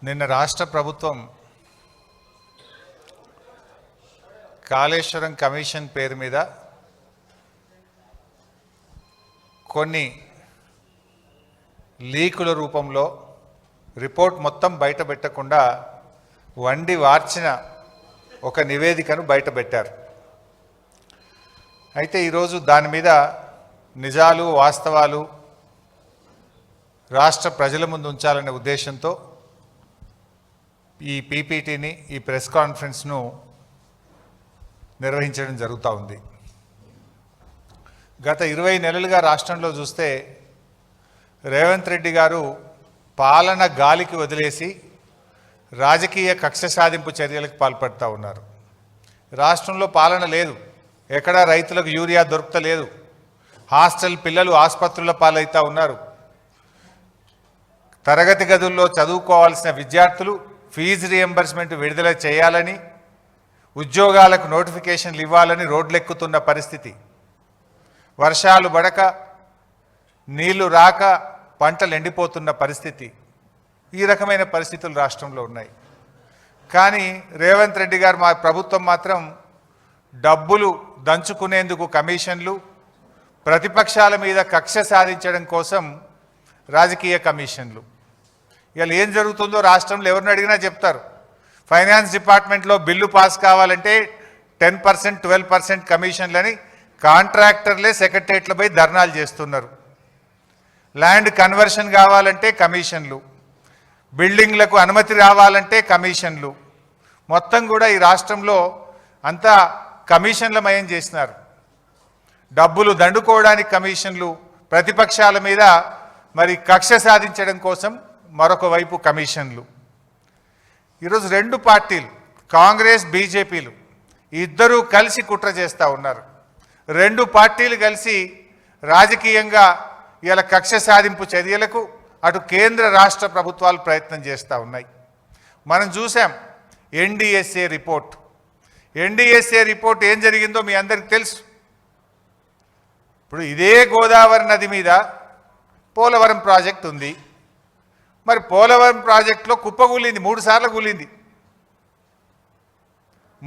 నిన్న రాష్ట్ర ప్రభుత్వం కాళేశ్వరం కమిషన్ పేరు మీద కొన్ని లీకుల రూపంలో రిపోర్ట్ మొత్తం బయట పెట్టకుండా వండి వార్చిన ఒక నివేదికను బయటపెట్టారు. అయితే ఈరోజు దాని మీద నిజాలు వాస్తవాలు రాష్ట్ర ప్రజల ముందు ఉంచాలనే ఉద్దేశంతో ఈ పీపీటీని ఈ ప్రెస్ కాన్ఫరెన్స్ను నిర్వహించడం జరుగుతూ ఉంది. గత 20 నెలలుగా రాష్ట్రంలో చూస్తే రేవంత్ రెడ్డి గారు పాలన గాలికి వదిలేసి రాజకీయ కక్ష సాధింపు చర్యలకు పాల్పడుతూ ఉన్నారు. రాష్ట్రంలో పాలన లేదు, ఎక్కడా రైతులకు యూరియా దొరుకుతలేదు, హాస్టల్ పిల్లలు ఆసుపత్రుల పాలవుతూ ఉన్నారు, తరగతి గదుల్లో చదువుకోవాల్సిన విద్యార్థులు ఫీజు రియంబర్స్మెంట్ విడుదల చేయాలని, ఉద్యోగాలకు నోటిఫికేషన్లు ఇవ్వాలని రోడ్లెక్కుతున్న పరిస్థితి, వర్షాలు పడక నీళ్లు రాక పంటలు ఎండిపోతున్న పరిస్థితి, ఈ రకమైన పరిస్థితులు రాష్ట్రంలో ఉన్నాయి. కానీ రేవంత్ రెడ్డి గారు మా ప్రభుత్వం మాత్రం డబ్బులు దంచుకునేందుకు కమిషన్లు, ప్రతిపక్షాల మీద కక్ష సాధించడం కోసం రాజకీయ కమిషన్లు. ఇవాళ ఏం జరుగుతుందో రాష్ట్రంలో ఎవరిని అడిగినా చెప్తారు. ఫైనాన్స్ డిపార్ట్మెంట్లో బిల్లు పాస్ కావాలంటే 10%, 12% కమిషన్లని కాంట్రాక్టర్లే సెక్రటరియట్లపై ధర్నాలు చేస్తున్నారు. ల్యాండ్ కన్వర్షన్ కావాలంటే కమిషన్లు, బిల్డింగ్లకు అనుమతి రావాలంటే కమిషన్లు, మొత్తం కూడా ఈ రాష్ట్రంలో అంతా కమిషన్లమయం చేసినారు. డబ్బులు దండుకోవడానికి కమిషన్లు, ప్రతిపక్షాల మీద మరి కక్ష సాధించడం కోసం మరొక వైపు కమిషన్లు. ఈరోజు రెండు పార్టీలు కాంగ్రెస్ బీజేపీలు ఇద్దరూ కలిసి కుట్ర చేస్తూ ఉన్నారు. రెండు పార్టీలు కలిసి రాజకీయంగా ఇలా కక్ష సాధింపు చర్యలకు అటు కేంద్ర రాష్ట్ర ప్రభుత్వాలు ప్రయత్నం చేస్తూ ఉన్నాయి. మనం చూసాం ఎన్డీఎస్ఏ రిపోర్ట్. ఎన్డీఎస్ఏ రిపోర్ట్ ఏం జరిగిందో మీ అందరికీ తెలుసు. ఇప్పుడు ఇదే గోదావరి నది మీద పోలవరం ప్రాజెక్ట్ ఉంది. మరి పోలవరం ప్రాజెక్టులో కుప్పగూలింది, 3 సార్లు కూలింది.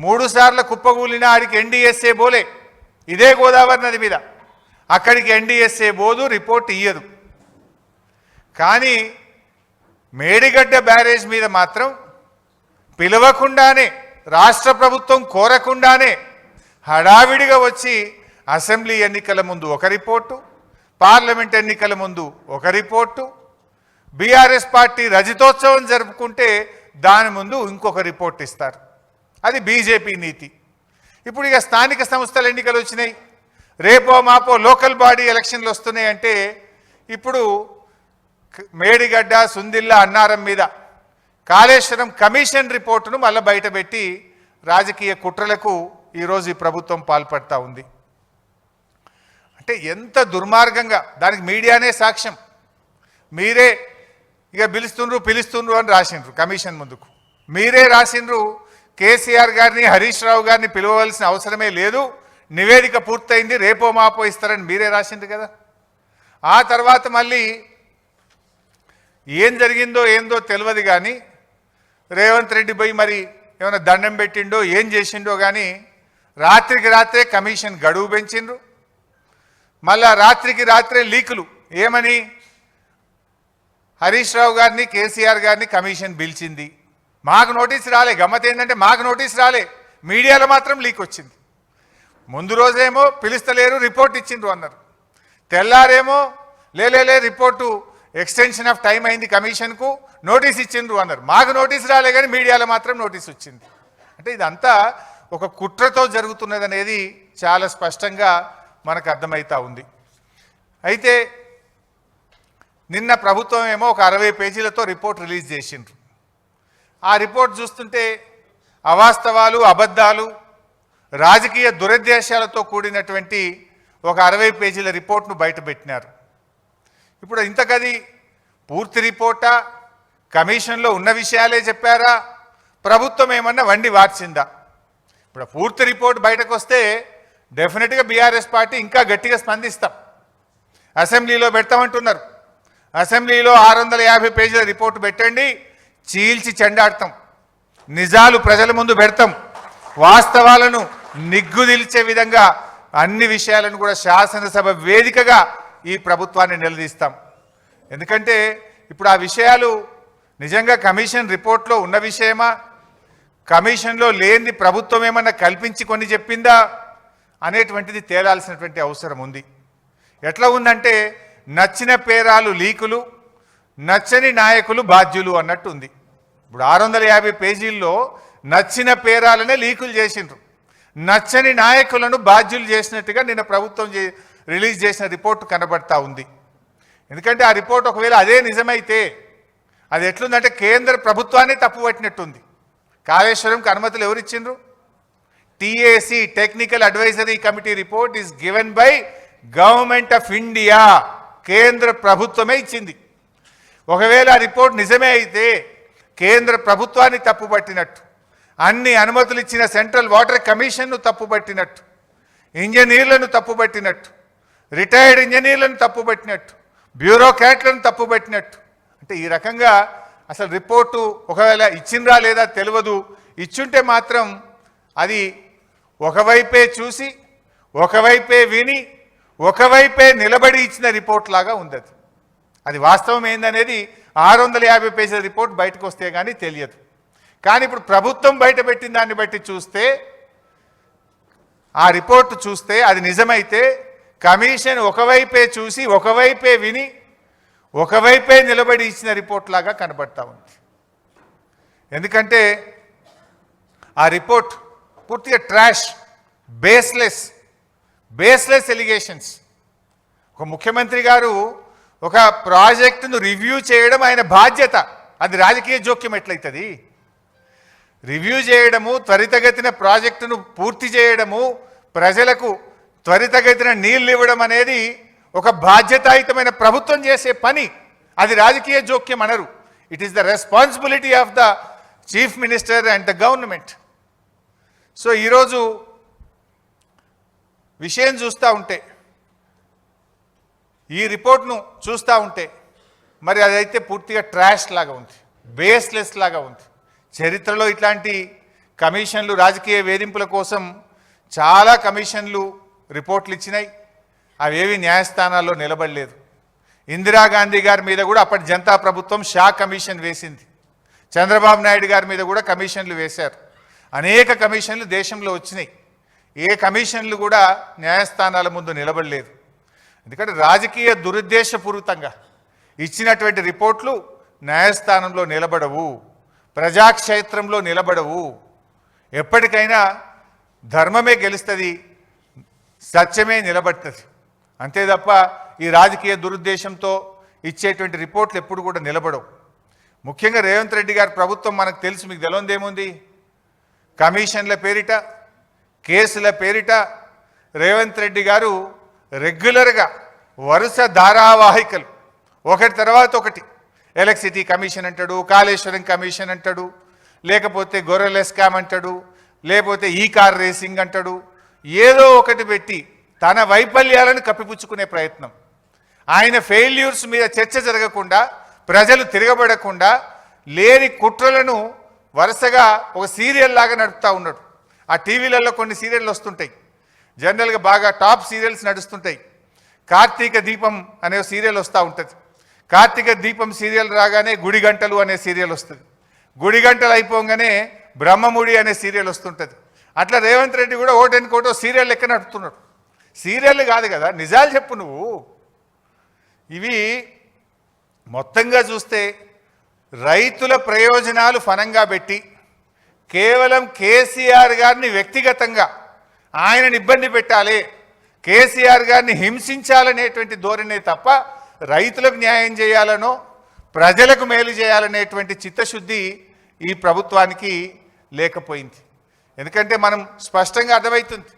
3 సార్లు కుప్పగూలిన ఆడికి ఎన్డీఎస్ఏ బోలే. ఇదే గోదావరి నది మీద అక్కడికి ఎన్డీఎస్ఏ బోదు, రిపోర్ట్ ఇయ్యదు. కానీ మేడిగడ్డ బ్యారేజ్ మీద మాత్రం పిలవకుండానే, రాష్ట్ర ప్రభుత్వం కోరకుండానే హడావిడిగా వచ్చి అసెంబ్లీ ఎన్నికల ముందు ఒక రిపోర్టు, పార్లమెంట్ ఎన్నికల ముందు ఒక రిపోర్టు, బీఆర్ఎస్ పార్టీ రజతోత్సవం జరుపుకుంటే దాని ముందు ఇంకొక రిపోర్ట్ ఇస్తారు. అది బీజేపీ నీతి. ఇప్పుడు ఇక స్థానిక సంస్థల ఎన్నికలు వచ్చినాయి, రేపో మాపో లోకల్ బాడీ ఎలక్షన్లు వస్తున్నాయి. అంటే ఇప్పుడు మేడిగడ్డ, సుందిల్లా, అన్నారం మీద కాళేశ్వరం కమిషన్ రిపోర్టును మళ్ళీ బయటపెట్టి రాజకీయ కుట్రలకు ఈరోజు ఈ ప్రభుత్వం పాల్పడతా ఉంది. అంటే ఎంత దుర్మార్గంగా, దానికి మీడియానే సాక్ష్యం. మీరే ఇక పిలుస్తుండ్రు అని రాసిండ్రు కమిషన్ ముందుకు. మీరే రాసిండ్రు కేసీఆర్ గారిని, హరీష్ రావు గారిని పిలవవలసిన అవసరమే లేదు, నివేదిక పూర్తయింది, రేపో మాపో ఇస్తారని మీరే రాసిండ్రు కదా. ఆ తర్వాత మళ్ళీ ఏం జరిగిందో ఏందో తెలియదు కానీ రేవంత్ రెడ్డి పోయి మరి ఏమైనా దండం పెట్టిండో ఏం చేసిండో కానీ రాత్రికి రాత్రే కమిషన్ గడువు పెంచిండ్రు. మళ్ళా రాత్రికి రాత్రే లీకులు. ఏమని? హరీష్ రావు గారిని, కేసీఆర్ గారిని కమిషన్ పిలిచింది, మాకు నోటీస్ రాలే. గమ్మత్ ఏంటంటే మాకు నోటీస్ రాలే, మీడియాలో మాత్రం లీక్ వచ్చింది. ముందు రోజేమో పిలుస్తలేరు, రిపోర్ట్ ఇచ్చిండ్రు అన్నారు. తెల్లారేమో లే రిపోర్టు ఎక్స్టెన్షన్ ఆఫ్ టైం అయింది కమిషన్కు, నోటీస్ ఇచ్చిండ్రు అన్నారు. మాకు నోటీస్ రాలే కానీ మీడియాలో మాత్రం నోటీస్ వచ్చింది. అంటే ఇదంతా ఒక కుట్రతో జరుగుతున్నది అనేది చాలా స్పష్టంగా మనకు అర్థమవుతా ఉంది. అయితే నిన్న ప్రభుత్వం ఏమో ఒక 60 పేజీలతో రిపోర్ట్ రిలీజ్ చేసిండ్రు. ఆ రిపోర్ట్ చూస్తుంటే అవాస్తవాలు, అబద్ధాలు, రాజకీయ దురుద్దేశాలతో కూడినటువంటి ఒక 60 పేజీల రిపోర్ట్ను బయటపెట్టినారు. ఇప్పుడు ఇంతకది పూర్తి రిపోర్టా, కమిషన్లో ఉన్న విషయాలే చెప్పారా, ప్రభుత్వం ఏమన్నా వండి వార్చిందా? ఇప్పుడు పూర్తి రిపోర్ట్ బయటకు వస్తే డెఫినెట్గా బీఆర్ఎస్ పార్టీ ఇంకా గట్టిగా స్పందిస్తాం. అసెంబ్లీలో పెడతామంటున్నారు. అసెంబ్లీలో 650 పేజీల రిపోర్టు పెట్టండి, చీల్చి చెండాడతాం, నిజాలు ప్రజల ముందు పెడతాం, వాస్తవాలను నిగ్గుదిల్చే విధంగా అన్ని విషయాలను కూడా శాసనసభ వేదికగా ఈ ప్రభుత్వాన్ని నిలదీస్తాం. ఎందుకంటే ఇప్పుడు ఆ విషయాలు నిజంగా కమిషన్ రిపోర్ట్లో ఉన్న విషయమా, కమిషన్లో లేని ప్రభుత్వం ఏమన్నా కల్పించి కొన్ని చెప్పిందా అనేటువంటిది తేలాల్సినటువంటి అవసరం ఉంది. ఎట్లా ఉందంటే నచ్చిన పేరాలు లీకులు, నచ్చని నాయకులు బాధ్యులు అన్నట్టు ఉంది. ఇప్పుడు 650 పేజీల్లో నచ్చిన పేరాలనే లీకులు చేసిండ్రు, నచ్చని నాయకులను బాధ్యులు చేసినట్టుగా నిన్న ప్రభుత్వం రిలీజ్ చేసిన రిపోర్టు కనబడతా ఉంది. ఎందుకంటే ఆ రిపోర్ట్ ఒకవేళ అదే నిజమైతే అది ఎట్లుందంటే కేంద్ర ప్రభుత్వాన్ని తప్పుపట్టినట్టుంది. కాళేశ్వరంకి అనుమతులు ఎవరు ఇచ్చిండ్రు? TAC technical advisory committee report is given by government of India, కేంద్ర ప్రభుత్వమే ఇచ్చింది. ఒకవేళ ఆ రిపోర్ట్ నిజమే అయితే కేంద్ర ప్రభుత్వాన్ని తప్పుపట్టినట్టు, అన్ని అనుమతులు ఇచ్చిన సెంట్రల్ వాటర్ కమిషన్ను తప్పుపట్టినట్టు, ఇంజనీర్లను తప్పుపట్టినట్టు, రిటైర్డ్ ఇంజనీర్లను తప్పుపట్టినట్టు, బ్యూరోక్రాట్లను తప్పుపట్టినట్టు. అంటే ఈ రకంగా అసలు రిపోర్టు ఒకవేళ ఇచ్చిండ్రా లేదా తెలియదు, ఇచ్చుంటే మాత్రం అది ఒకవైపే చూసి ఒకవైపే విని ఒకవైపే నిలబడి ఇచ్చిన రిపోర్ట్ లాగా ఉంది. అది వాస్తవం ఏందనేది 650 పేజీల రిపోర్ట్ బయటకు వస్తే కానీ తెలియదు. కానీ ఇప్పుడు ప్రభుత్వం బయట పెట్టిన దాన్ని బట్టి చూస్తే, ఆ రిపోర్టు చూస్తే అది నిజమైతే కమిషన్ ఒకవైపే చూసి ఒకవైపే విని ఒకవైపే నిలబడి ఇచ్చిన రిపోర్ట్ లాగా కనబడతా ఉంది. ఎందుకంటే ఆ రిపోర్ట్ పూర్తిగా ట్రాష్, బేస్లెస్ ఎలిగేషన్స్. ఒక ముఖ్యమంత్రి గారు ఒక ప్రాజెక్టును రివ్యూ చేయడం ఆయన బాధ్యత, అది రాజకీయ జోక్యం ఎట్లయితుంది? రివ్యూ చేయడము, త్వరితగతిన ప్రాజెక్టును పూర్తి చేయడము, ప్రజలకు త్వరితగతిన నీళ్ళు ఇవ్వడం అనేది ఒక బాధ్యతాయుతమైన ప్రభుత్వం చేసే పని. అది రాజకీయ జోక్యం అనరు. It is the responsibility of the chief minister and the government. So ఈరోజు విషయం చూస్తూ ఉంటే, ఈ రిపోర్ట్ను చూస్తూ ఉంటే మరి అదైతే పూర్తిగా ట్రాష్ లాగా ఉంది, బేస్లెస్ లాగా ఉంది. చరిత్రలో ఇట్లాంటి కమిషన్లు, రాజకీయ వేధింపుల కోసం చాలా కమిషన్లు రిపోర్ట్లు ఇచ్చినాయి, అవేవి న్యాయస్థానాల్లో నిలబడలేదు. ఇందిరాగాంధీ గారి మీద కూడా అప్పటి జనతా ప్రభుత్వం షా కమిషన్ వేసింది, చంద్రబాబు నాయుడు గారి మీద కూడా కమిషన్లు వేశారు. అనేక కమిషన్లు దేశంలో వచ్చినాయి, ఏ కమిషన్లు కూడా న్యాయస్థానాల ముందు నిలబడలేదు. ఎందుకంటే రాజకీయ దురుద్దేశపూరితంగా ఇచ్చినటువంటి రిపోర్ట్లు న్యాయస్థానంలో నిలబడవు, ప్రజాక్షేత్రంలో నిలబడవు. ఎప్పటికైనా ధర్మమే గెలుస్తుంది, సత్యమే నిలబడుతుంది. అంతే తప్ప ఈ రాజకీయ దురుద్దేశంతో ఇచ్చేటువంటి రిపోర్ట్లు ఎప్పుడు కూడా నిలబడవు. ముఖ్యంగా రేవంత్ రెడ్డి గారి ప్రభుత్వం మనకు తెలుసు, మీకు తెలియదేముంది? కమిషన్ల పేరిట, కేసుల పేరిట రేవంత్ రెడ్డి గారు రెగ్యులర్గా వరుస ధారావాహికలు ఒకటి తర్వాత ఒకటి, ఎలక్ట్రిసిటీ కమిషన్ అంటాడు, కాళేశ్వరం కమిషన్ అంటాడు, లేకపోతే గొర్రెల స్కామ్ అంటాడు, లేకపోతే ఈ కార్ రేసింగ్ అంటాడు, ఏదో ఒకటి పెట్టి తన వైఫల్యాలను కప్పిపుచ్చుకునే ప్రయత్నం. ఆయన ఫెయిల్యూర్స్ మీద చర్చ జరగకుండా, ప్రజలు తిరగబడకుండా లేని కుట్రలను వరుసగా ఒక సీరియల్ లాగా నడుపుతూ ఉన్నాడు. ఆ టీవీలలో కొన్ని సీరియళ్ళు వస్తుంటాయి, జనరల్గా బాగా టాప్ సీరియల్స్ నడుస్తుంటాయి. కార్తీక దీపం అనే సీరియల్ వస్తూ ఉంటుంది. కార్తీక దీపం సీరియల్ రాగానే గుడి గంటలు అనే సీరియల్ వస్తుంది. గుడి గంటలు అయిపోగానే బ్రహ్మముడి అనే సీరియల్ వస్తుంటుంది. అట్లా రేవంత్ రెడ్డి కూడా ఓటెనుకోటో సీరియల్ లెక్క నడుపుతున్నాడు. సీరియల్ కాదు కదా, నిజాలు చెప్పు నువ్వు. ఇవి మొత్తంగా చూస్తే రైతుల ప్రయోజనాలు ఫనంగా పెట్టి కేవలం కేసీఆర్ గారిని వ్యక్తిగతంగా ఆయనని ఇబ్బంది పెట్టాలి, కేసీఆర్ గారిని హింసించాలనేటువంటి ధోరణే తప్ప రైతులకు న్యాయం చేయాలనో ప్రజలకు మేలు చేయాలనేటువంటి చిత్తశుద్ధి ఈ ప్రభుత్వానికి లేకపోయింది. ఎందుకంటే మనం స్పష్టంగా అర్థమవుతుంది,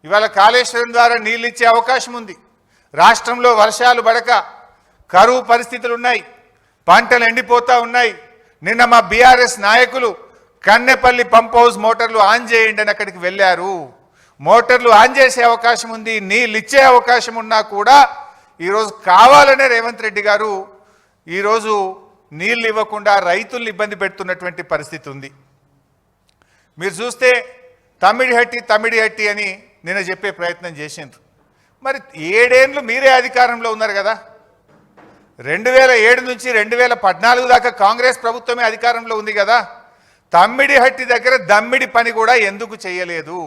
ఇవాళ కాళేశ్వరం ద్వారా నీళ్ళు ఇచ్చే అవకాశం ఉంది. రాష్ట్రంలో వర్షాలు పడక కరువు పరిస్థితులు ఉన్నాయి, పంటలు ఎండిపోతూ ఉన్నాయి. నిన్న మా బీఆర్ఎస్ నాయకులు కన్నెపల్లి పంప్ హౌస్ మోటార్లు ఆన్ చేయండి అని అక్కడికి వెళ్ళారు. మోటార్లు ఆన్ చేసే అవకాశం ఉంది, నీళ్ళు ఇచ్చే అవకాశం ఉన్నా కూడా ఈరోజు కావాలనే రేవంత్ రెడ్డి గారు ఈరోజు నీళ్ళు ఇవ్వకుండా రైతుల్ని ఇబ్బంది పెడుతున్నటువంటి పరిస్థితి ఉంది. మీరు చూస్తే తమ్మిడిహట్టి అని నిన్న చెప్పే ప్రయత్నం చేసిండ్రు. మరి 7 ఏళ్ళు మీరే అధికారంలో ఉన్నారు కదా. 2007 నుంచి 2014 దాకా కాంగ్రెస్ ప్రభుత్వమే అధికారంలో ఉంది కదా. తమ్మిడిహట్టి దగ్గర దమ్మిడి పని కూడా ఎందుకు చేయలేదు?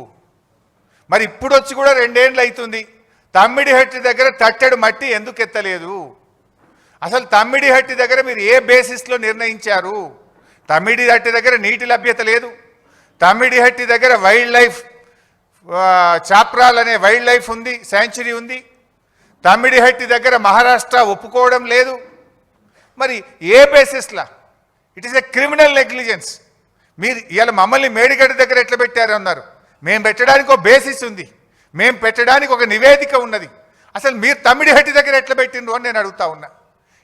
మరి ఇప్పుడు వచ్చి కూడా 2 ఏళ్ళు అవుతుంది. తమ్మిడిహట్టి దగ్గర తట్టెడు మట్టి ఎందుకు ఎత్తలేదు? అసలు తమ్మిడిహట్టి దగ్గర మీరు ఏ బేసిస్లో నిర్ణయించారు? తమ్మిడిహట్టి దగ్గర నీటి లభ్యత లేదు. తమ్మిడిహట్టి దగ్గర వైల్డ్ లైఫ్ చాప్రాల్ అనే వైల్డ్ లైఫ్ ఉంది, శాంచురీ ఉంది. తమ్మిడిహట్టి దగ్గర మహారాష్ట్ర ఒప్పుకోవడం లేదు. మరి ఏ బేసిస్లా? It is a criminal negligence. మీరు ఇవాళ మమ్మల్ని మేడిగడ్డ దగ్గర ఎట్లా పెట్టారు అన్నారు. మేము పెట్టడానికి ఒక బేసిస్ ఉంది, మేము పెట్టడానికి ఒక నివేదిక ఉన్నది. అసలు మీరు తమ్మిడిహట్టి దగ్గర ఎట్లా పెట్టిండ్రు అని నేను అడుగుతా ఉన్నా.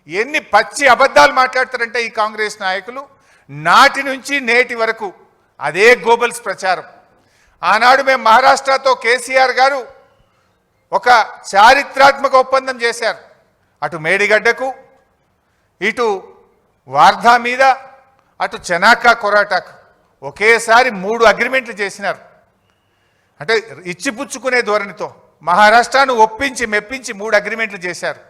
ఎన్ని పచ్చి అబద్ధాలు మాట్లాడతారంటే ఈ కాంగ్రెస్ నాయకులు. నాటి నుంచి నేటి వరకు అదే గోబల్స్ ప్రచారం. ఆనాడు మేము మహారాష్ట్రతో కేసీఆర్ గారు ఒక చారిత్రాత్మక ఒప్పందం చేశారు. అటు మేడిగడ్డకు, ఇటు వార్ధా మీద, అటు చెనాకా కొరాటాకు ఒకేసారి 3 అగ్రిమెంట్లు చేసినారు. అంటే ఇచ్చిపుచ్చుకునే ధోరణితో మహారాష్ట్రను ఒప్పించి మెప్పించి 3 అగ్రిమెంట్లు చేశారు.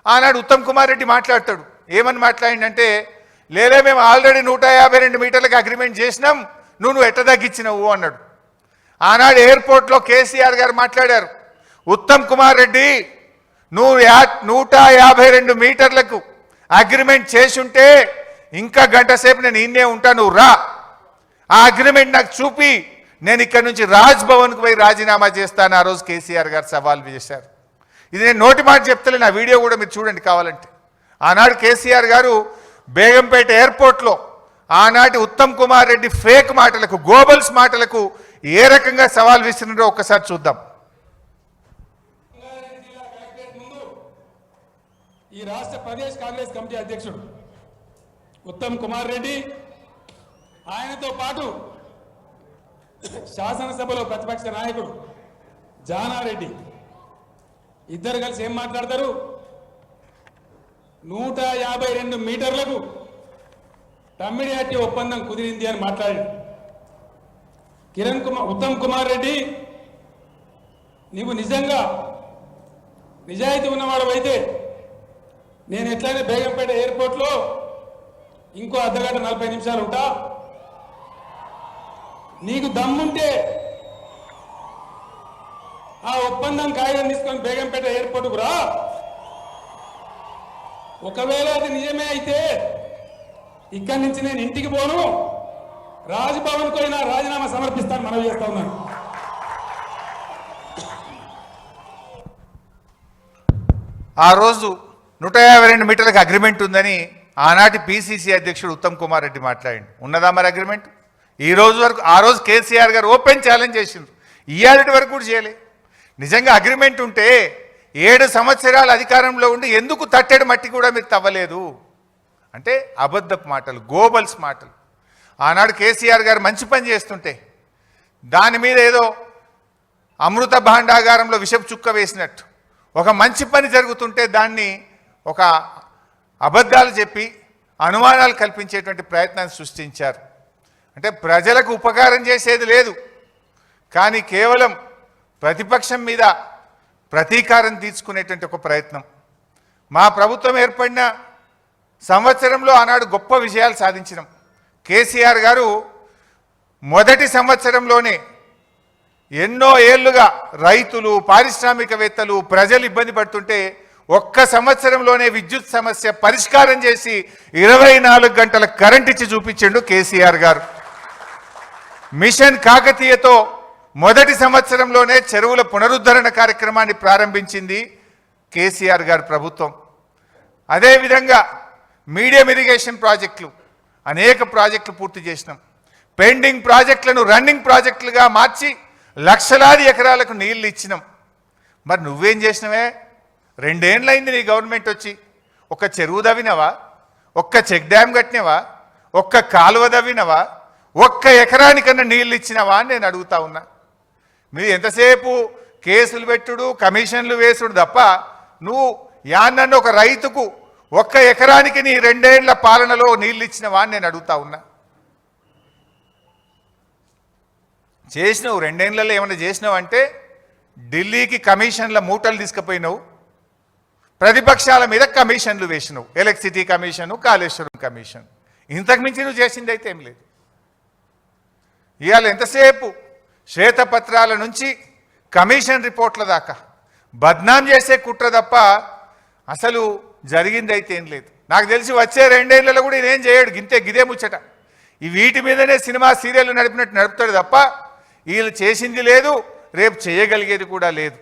ఆనాడు ఉత్తమ్ కుమార్ రెడ్డి మాట్లాడతాడు. ఏమని మాట్లాడిందంటే, లేలే మేము ఆల్రెడీ 152 మీటర్లకు అగ్రిమెంట్ చేసినాం, నువ్వు ఎట్ట తగ్గించినవు అన్నాడు. ఆనాడు ఎయిర్పోర్ట్లో కేసీఆర్ గారు మాట్లాడారు, ఉత్తమ్ కుమార్ రెడ్డి నువ్వు 152 మీటర్లకు అగ్రిమెంట్ చేసుంటే ఇంకా గంట సేపు నేను ఇన్నే ఉంటా, నువ్వు రా, ఆ అగ్రిమెంట్ నాకు చూపి నేను ఇక్కడ నుంచి రాజ్ భవన్కు పోయి రాజీనామా చేస్తాను. ఆ రోజు కేసీఆర్ గారు సవాల్ చేశారు. ఇది నేను నోటి మాట చెప్తలే, నా వీడియో కూడా మీరు చూడండి కావాలంటే. ఆనాడు కేసీఆర్ గారు బేగంపేట ఎయిర్పోర్ట్లో ఆనాటి ఉత్తమ్ కుమార్ రెడ్డి ఫేక్ మాటలకు, గోబల్స్ మాటలకు ఏ రకంగా సవాల్ విసిరినారో ఒక్కసారి చూద్దాం. ఈ రాష్ట్ర ప్రదేశ్ కాంగ్రెస్ కమిటీ అధ్యక్షుడు ఉత్తమ్ కుమార్ రెడ్డి, ఆయనతో పాటు శాసనసభలో ప్రతిపక్ష నాయకుడు జానారెడ్డి ఇద్దరు కలిసి ఏం మాట్లాడతారు? 152 మీటర్లకు తమ్మిడిహట్టి ఒప్పందం కుదిరింది అని మాట్లాడాడు. ఉత్తమ్ కుమార్ రెడ్డి, నీవు నిజంగా నిజాయితీ ఉన్నవాడు అయితే నేను ఎట్లయినా బేగంపేట ఎయిర్పోర్ట్లో ఇంకో అర్ధగంట 40 నిమిషాలు ఉంటా. నీకు దమ్ముంటే ఆ ఒప్పందం కాగితం తీసుకొని బేగంపేట ఎయిర్పోర్టుకు రా. ఒకవేళ అది నిజమే అయితే ఇక్కడి నుంచి నేను ఇంటికి పోను, రాజ్భవన్కు అయినా రాజీనామా సమర్పిస్తాను మనవి చేస్తా ఉన్నాను. ఆ రోజు 152 మీటర్లకు అగ్రిమెంట్ ఉందని ఆనాటి పిసిసి అధ్యక్షుడు ఉత్తమ్ కుమార్ రెడ్డి మాట్లాడింది. ఉన్నదా మరి అగ్రిమెంట్? ఈ రోజు వరకు, ఆ రోజు కేసీఆర్ గారు ఓపెన్ ఛాలెంజ్ చేసిండ్రు, ఇయ్యాలటి వరకు కూడా చేయలే. నిజంగా అగ్రిమెంట్ ఉంటే 7 సంవత్సరాలు అధికారంలో ఉండి ఎందుకు తట్టెడు మట్టి కూడా మీరు తవ్వలేదు అంటే అబద్ధపు మాటలు, గోబల్స్ మాటలు. ఆనాడు కేసీఆర్ గారు మంచి పని చేస్తుంటే దాని మీద ఏదో అమృత భాండాగారంలో విషపు చుక్క వేసినట్టు, ఒక మంచి పని జరుగుతుంటే దాన్ని ఒక అబద్ధాలు చెప్పి అనుమానాలు కల్పించేటువంటి ప్రయత్నాన్ని సృష్టించారు. అంటే ప్రజలకు ఉపకారం చేసేది లేదు, కానీ కేవలం ప్రతిపక్షం మీద ప్రతీకారం తీర్చుకునేటువంటి ఒక ప్రయత్నం. మా ప్రభుత్వం ఏర్పడిన సంవత్సరంలో ఆనాడు గొప్ప విజయాలు సాధించినాం. కేసీఆర్ గారు మొదటి సంవత్సరంలోనే ఎన్నో ఏళ్లుగా రైతులు, పారిశ్రామికవేత్తలు, ప్రజలు ఇబ్బంది పడుతుంటే ఒక్క సంవత్సరంలోనే విద్యుత్ సమస్య పరిష్కారం చేసి 24 గంటల కరెంట్ ఇచ్చి చూపించిండు కేసీఆర్ గారు. మిషన్ కాకతీయతో మొదటి సంవత్సరంలోనే చెరువుల పునరుద్ధరణ కార్యక్రమాన్ని ప్రారంభించింది కేసీఆర్ గారి ప్రభుత్వం. అదేవిధంగా మీడియం ఇరిగేషన్ ప్రాజెక్టులు, అనేక ప్రాజెక్టులు పూర్తి చేసినాం. పెండింగ్ ప్రాజెక్టులను రన్నింగ్ ప్రాజెక్టులుగా మార్చి లక్షలాది ఎకరాలకు నీళ్లు ఇచ్చినాం. మరి నువ్వేం చేసినవే? 2 ఏళ్ళైంది నీ గవర్నమెంట్ వచ్చి. ఒక్క చెరువు దవ్వినవా? ఒక్క చెక్ డ్యామ్ కట్టినవా? ఒక్క కాలువ దవ్వినవా? ఒక్క ఎకరానికన్నా నీళ్ళు ఇచ్చినవా అని నేను అడుగుతా ఉన్నా. మీరు ఎంతసేపు కేసులు పెట్టుడు, కమిషన్లు వేసుడు తప్ప నువ్వు యాన్నన్ను ఒక రైతుకు ఒక్క ఎకరానికి నీ 2 ఏళ్ల పాలనలో నీళ్ళు ఇచ్చినవా అని నేను అడుగుతా ఉన్నా. చేసినావు 2 ఏళ్లలో ఏమైనా చేసినావు అంటే ఢిల్లీకి కమిషన్ల మూటలు తీసుకుపోయినావు, ప్రతిపక్షాల మీద కమిషన్లు వేసినావు, ఎలక్ట్రిసిటీ కమిషను, కాళేశ్వరం కమిషన్. ఇంతకు మించి నువ్వు చేసింది అయితే ఏం లేదు. ఇవాళ ఎంతసేపు శ్వేతపత్రాల నుంచి కమిషన్ రిపోర్ట్ల దాకా బద్నాం చేసే కుట్ర తప్ప అసలు జరిగింది అయితే ఏం లేదు. నాకు తెలిసి వచ్చే 2 ఏళ్లలో కూడా నేనేం చేయడు, గిదే ముచ్చట. ఈ వీటి మీదనే సినిమా సీరియల్ నడిపినట్టు నడుపుతాడు తప్ప వీళ్ళు చేసింది లేదు, రేపు చేయగలిగేది కూడా లేదు.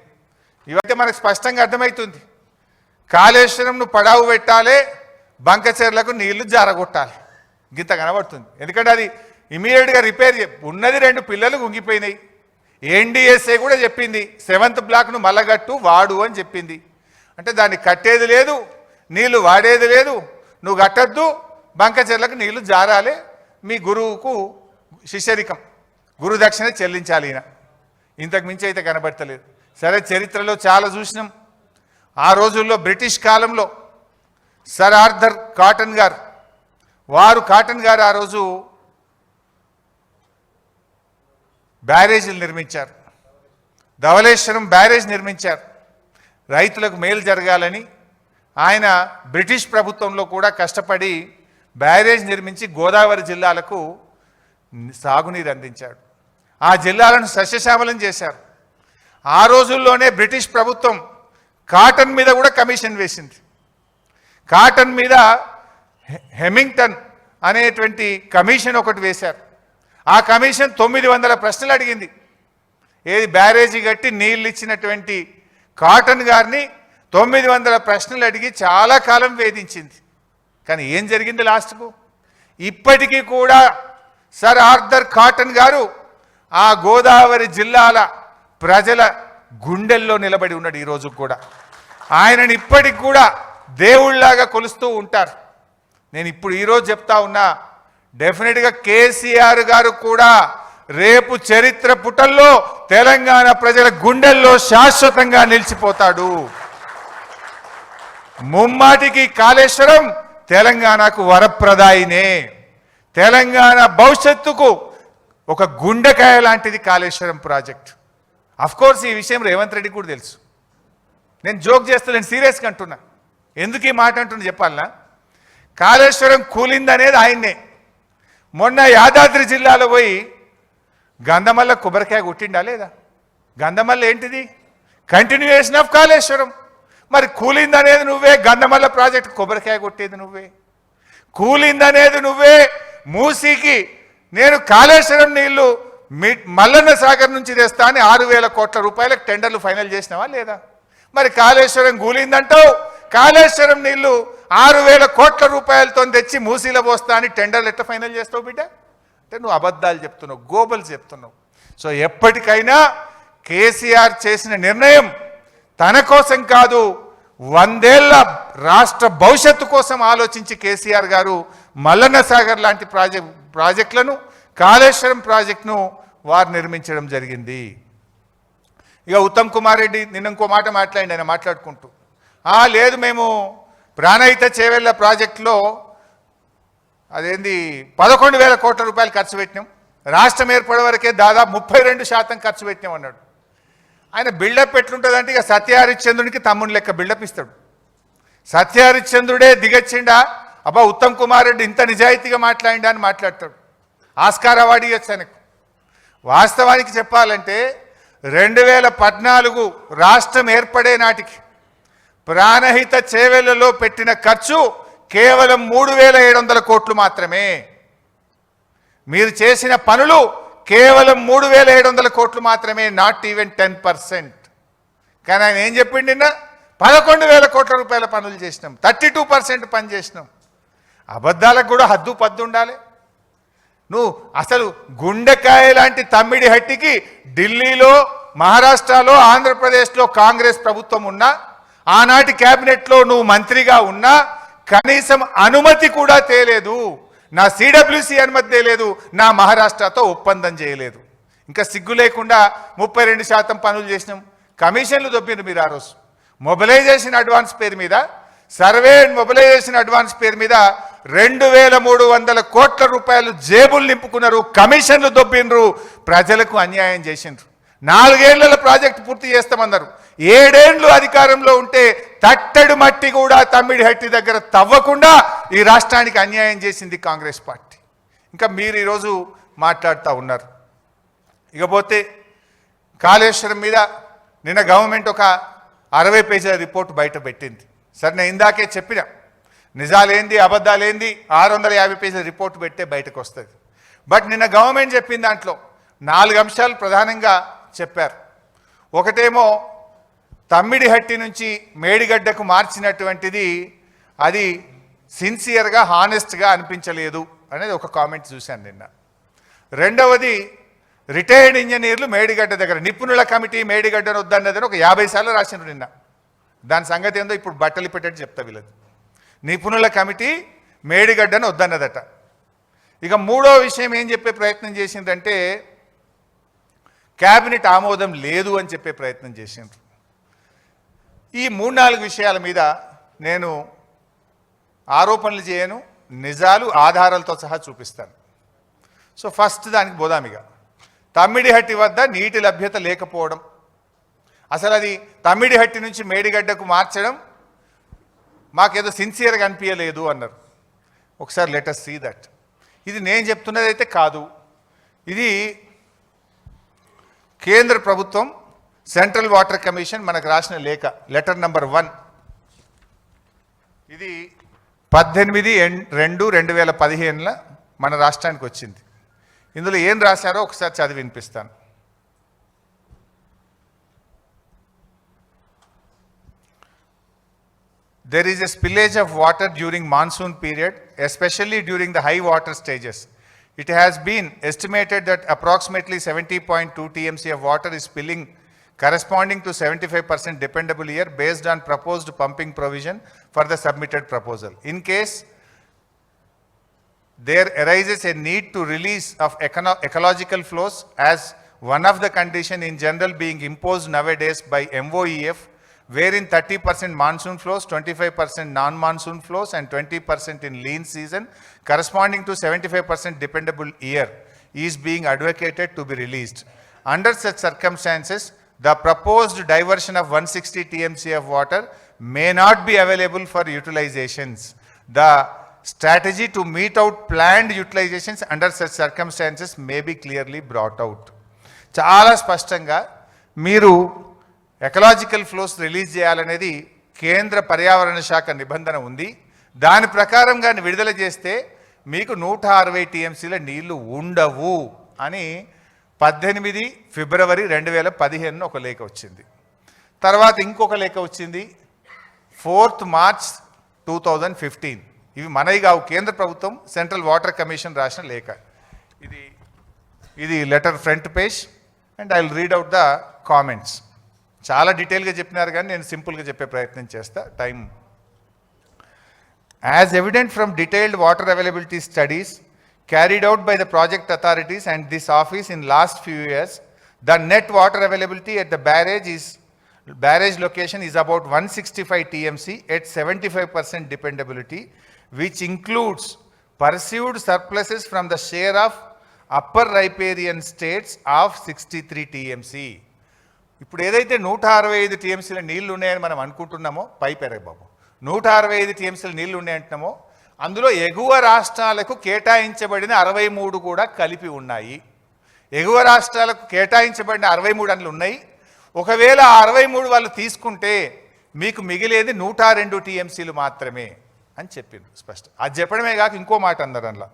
ఇవైతే మనకు స్పష్టంగా అర్థమవుతుంది. కాళేశ్వరంను పడావు పెట్టాలి, బంకచెర్లకు నీళ్లు జారగొట్టాలి, గింత కనబడుతుంది. ఎందుకంటే అది ఇమీడియట్గా రిపేర్ ఉన్నది. 2 పిల్లలు గుంగిపోయినాయి. ఎన్డీఎస్ఏ కూడా చెప్పింది 7th బ్లాక్ను మల్లగట్టు వాడు అని చెప్పింది. అంటే దాన్ని కట్టేది లేదు, నీళ్లు వాడేది లేదు, నువ్వు కట్టద్దు, బంకచెర్లకు నీళ్లు జారాలి, మీ గురువుకు శిష్యరికం, గురు దక్షిణ చెల్లించాలి. ఈయన ఇంతకు మించి అయితే కనబడతలేదు. సరే, చరిత్రలో చాలా చూసినాం. ఆ రోజుల్లో బ్రిటిష్ కాలంలో సర్ ఆర్థర్ కాటన్ గారు ఆ రోజు బ్యారేజీలు నిర్మించారు, ధవళేశ్వరం బ్యారేజ్ నిర్మించారు. రైతులకు మేలు జరగాలని ఆయన బ్రిటిష్ ప్రభుత్వంలో కూడా కష్టపడి బ్యారేజ్ నిర్మించి గోదావరి జిల్లాలకు సాగునీరు అందించాడు. ఆ జిల్లాలను సస్యశ్యామలం చేశారు. ఆ రోజుల్లోనే బ్రిటిష్ ప్రభుత్వం కాటన్ మీద కూడా కమిషన్ వేసింది. కాటన్ మీద హెమింగ్టన్ అనేటువంటి కమిషన్ ఒకటి వేశారు. ఆ కమిషన్ 900 ప్రశ్నలు అడిగింది. ఏది బ్యారేజీ కట్టి నీళ్ళు ఇచ్చినటువంటి కాటన్ గారిని 900 ప్రశ్నలు అడిగి చాలా కాలం వేధించింది. కానీ ఏం జరిగింది లాస్ట్కు? ఇప్పటికీ కూడా సర్ ఆర్థర్ కాటన్ గారు ఆ గోదావరి జిల్లాల ప్రజల గుండెల్లో నిలబడి ఉన్నాడు. ఈరోజు కూడా ఆయనని ఇప్పటికి కూడా దేవుళ్లాగా కొలుస్తూ ఉంటారు. నేను ఈరోజు చెప్తా ఉన్నా, డెఫినెట్గా కేసీఆర్ గారు కూడా రేపు చరిత్ర పుటల్లో తెలంగాణ ప్రజల గుండెల్లో శాశ్వతంగా నిలిచిపోతాడు. ముమ్మాటికి కాళేశ్వరం తెలంగాణకు వరప్రదాయినే, తెలంగాణ భవిష్యత్తుకు ఒక గుండెకాయ లాంటిది కాళేశ్వరం ప్రాజెక్ట్. కోర్స్ ఈ విషయం రేవంత్ రెడ్డి కూడా తెలుసు. నేను జోక్ చేస్తా, నేను సీరియస్గా అంటున్నా. ఎందుకు ఈ మాట అంటున్నా చెప్పాలనా? కాళేశ్వరం కూలిందనేది ఆయన్నే. మొన్న యాదాద్రి జిల్లాలో పోయి గంధమల్ల కొబ్బరికాయ కొట్టిండా లేదా? గంధమల్ల ఏంటిది? Continuation of Kaleshwaram. మరి కూలిందనేది నువ్వే, గంధమల్ల ప్రాజెక్ట్ కొబ్బరికాయ కొట్టేది నువ్వే, కూలిందనేది నువ్వే. మూసీకి నేను కాళేశ్వరం నీళ్లు మల్లన్న సాగర్ నుంచి తెస్తా అని 6,000 కోట్ల రూపాయలకు టెండర్లు ఫైనల్ చేసినావా లేదా? మరి కాళేశ్వరం కూలిందంటావు, కాళేశ్వరం నీళ్లు 6,000 కోట్ల రూపాయలతో తెచ్చి మూసీలో పోస్తా అని టెండర్లు ఎట్లా ఫైనల్ చేస్తావు బిడ్డ? అంటే నువ్వు అబద్ధాలు చెప్తున్నావు, గోబలు చెప్తున్నావు. సో ఎప్పటికైనా కేసీఆర్ చేసిన నిర్ణయం తన కోసం కాదు, 100 ఏళ్ల రాష్ట్ర భవిష్యత్తు కోసం ఆలోచించి కేసీఆర్ గారు మల్లన్న సాగర్ లాంటి ప్రాజెక్టులను, కాళేశ్వరం ప్రాజెక్టును వారు నిర్మించడం జరిగింది. ఇక ఉత్తమ్ కుమార్ రెడ్డి నిన్న ఇంకో మాట మాట్లాడి, ఆయన మాట్లాడుకుంటూ లేదు మేము ప్రాణహిత చేవెళ్ళ ప్రాజెక్టులో అదేంది 11,000 కోట్ల రూపాయలు ఖర్చు పెట్టినాం, రాష్ట్రం ఏర్పడే వరకే దాదాపు 32% ఖర్చు పెట్టినాం అన్నాడు. ఆయన బిల్డప్ ఎట్లుంటుందంటే ఇక సత్యహరిశ్చంద్రునికి తమ్ముని లెక్క బిల్డప్ ఇస్తాడు. సత్యహరిశ్చంద్రుడే దిగచ్చిండా, అబ్బా ఉత్తమ్ కుమార్ రెడ్డి ఇంత నిజాయితీగా మాట్లాడిండా అని మాట్లాడతాడు. ఆస్కార్ అవార్డు ఇవ్వచ్చు ఆయనకు. వాస్తవానికి చెప్పాలంటే 2014 రాష్ట్రం ఏర్పడే నాటికి ప్రాణహిత చేవెళ్లలో పెట్టిన ఖర్చు కేవలం 3,700 కోట్లు మాత్రమే. మీరు చేసిన పనులు కేవలం 3,700 కోట్లు మాత్రమే, నాట్ ఈవెన్ 10%. కానీ ఆయన ఏం చెప్పిండు నిన్న? 11,000 కోట్ల రూపాయల పనులు చేసినాం, 32% పని చేసినాం. అబద్ధాలకు కూడా హద్దు పద్దు ఉండాలి. నువ్వు అసలు గుండెకాయ లాంటి తమ్మిడి హట్టికి ఢిల్లీలో, మహారాష్ట్రలో, ఆంధ్రప్రదేశ్లో కాంగ్రెస్ ప్రభుత్వం ఉన్నా, ఆనాటి క్యాబినెట్లో నువ్వు మంత్రిగా ఉన్నా కనీసం అనుమతి కూడా తేలేదు. నా సిడబ్ల్యూసి అనుమతి తేలేదు, నా మహారాష్ట్రతో ఒప్పందం చేయలేదు. ఇంకా సిగ్గు లేకుండా 32% పనులు చేసినాం. కమిషన్లు దొబ్బిండ్రు మీరు. ఆ రోజు మొబిలైజేషన్ అడ్వాన్స్ పేరు మీద సర్వే అండ్ మొబిలైజేషన్ అడ్వాన్స్ పేరు మీద 2,300 కోట్ల రూపాయలు జేబులు నింపుకున్నారు, కమిషన్లు దొబ్బిండ్రు, ప్రజలకు అన్యాయం చేసిండ్రు. 4 ఏళ్ల ప్రాజెక్టు పూర్తి చేస్తామన్నారు. 7 ఏళ్ళు అధికారంలో ఉంటే తట్టడి మట్టి కూడా తమ్మిడిహట్టి దగ్గర తవ్వకుండా ఈ రాష్ట్రానికి అన్యాయం చేసింది కాంగ్రెస్ పార్టీ. ఇంకా మీరు ఈరోజు మాట్లాడుతూ ఉన్నారు. ఇకపోతే కాళేశ్వరం మీద నిన్న గవర్నమెంట్ ఒక 60 పేజీల రిపోర్ట్ బయట పెట్టింది. సరే, నేను ఇందాకే చెప్పిన నిజాలేంది అబద్ధాలేంది 650 పేజీల రిపోర్ట్ పెట్టే బయటకు వస్తుంది. బట్ నిన్న గవర్నమెంట్ చెప్పిన దాంట్లో 4 అంశాలు ప్రధానంగా చెప్పారు. ఒకటేమో తమ్మిడిహట్టి నుంచి మేడిగడ్డకు మార్చినటువంటిది అది సిన్సియర్గా హానెస్ట్గా అనిపించలేదు అనేది ఒక కామెంట్ చూశాను నిన్న. రెండవది రిటైర్డ్ ఇంజనీర్లు మేడిగడ్డ దగ్గర నిపుణుల కమిటీ మేడిగడ్డను వద్దన్నదని ఒక 50 సార్లు రాసినారు నిన్న. దాని సంగతి ఏందో ఇప్పుడు బట్టలు పెట్టేట్టు చెప్తా వీళ్ళది. నిపుణుల కమిటీ మేడిగడ్డను వద్దన్నదట. ఇక మూడో విషయం ఏం చెప్పే ప్రయత్నం చేసిందంటే క్యాబినెట్ ఆమోదం లేదు అని చెప్పే ప్రయత్నం చేసిండ్రు. ఈ 3-4 విషయాల మీద నేను ఆరోపణలు చేయను, నిజాలు ఆధారాలతో సహా చూపిస్తాను. సో ఫస్ట్ దానికి పోదామిగా. తమ్మిడిహట్టి వద్ద నీటి లభ్యత లేకపోవడం, అసలు అది తమ్మిడిహట్టి నుంచి మేడిగడ్డకు మార్చడం మాకేదో సిన్సియర్గా అనిపించలేదు అన్నారు. ఒకసారి లెట్ us సీ దట్. ఇది నేను చెప్తున్నది అయితే కాదు, ఇది కేంద్ర ప్రభుత్వం సెంట్రల్ వాటర్ కమిషన్ మనకు రాసిన లేఖ, లెటర్ నంబర్ 1. ఇది 18/2/2015 మన రాష్ట్రానికి వచ్చింది. ఇందులో ఏం రాశారో ఒకసారి చదివి వినిపిస్తాను. There is a spillage of water during monsoon period, especially during the high water stages. It has been estimated that approximately 70.2 TMC of water is spilling, corresponding to 75% dependable year based on proposed pumping provision for the submitted proposal. In case there arises a need to release of ecological flows as one of the condition in general being imposed nowadays by MOEF, wherein 30% monsoon flows, 25% non-monsoon flows and 20% in lean season corresponding to 75% dependable year is being advocated to be released. Under such circumstances, the proposed diversion of 160 TMC of water may not be available for utilizations. The strategy to meet out planned utilizations under such circumstances may be clearly brought out. చాలా స్పష్టంగా మీరు ecological flows release చేయాలనేది కేంద్ర పర్యావరణ శాఖ నిబంధన ఉంది. దాని ప్రకారంగా విడుదల చేస్తే మీకు 160 TMCల నీళ్లు ఉండవు అని 18 ఫిబ్రవరి 2015 ఒక లేఖ వచ్చింది. తర్వాత ఇంకొక లేఖ వచ్చింది 4 మార్చ్ 2015. ఇవి మనవి కావు, కేంద్ర ప్రభుత్వం సెంట్రల్ వాటర్ కమిషన్ రాసిన లేఖ. ఇది letter front page and I will read out the comments. చాలా డీటెయిల్గా చెప్పినారు కానీ నేను సింపుల్గా చెప్పే ప్రయత్నం చేస్తా, time. As evident from detailed water availability studies carried out by the project authorities and this office in last few years, the net water availability at the barrage location is about 165 TMC at 75% dependability, which includes perceived surpluses from the share of upper riparian states of 63 TMC. ఇప్పుడు ఏదైతే 165 TMCల నీళ్లు ఉన్నాయని మనం అనుకుంటున్నామో, పైపెరగ బాబు 165 TMCల నీళ్లు ఉన్నాయంటున్నామో, అందులో ఎగువ రాష్ట్రాలకు కేటాయించబడిన 63 కూడా కలిపి ఉన్నాయి. ఎగువ రాష్ట్రాలకు కేటాయించబడిన 63 అందులో ఉన్నాయి. ఒకవేళ 63 వాళ్ళు తీసుకుంటే మీకు మిగిలేది 102 TMCలు మాత్రమే అని చెప్పింది స్పష్టం. అది చెప్పడమే కాక ఇంకో మాట అన్నారు అందులో.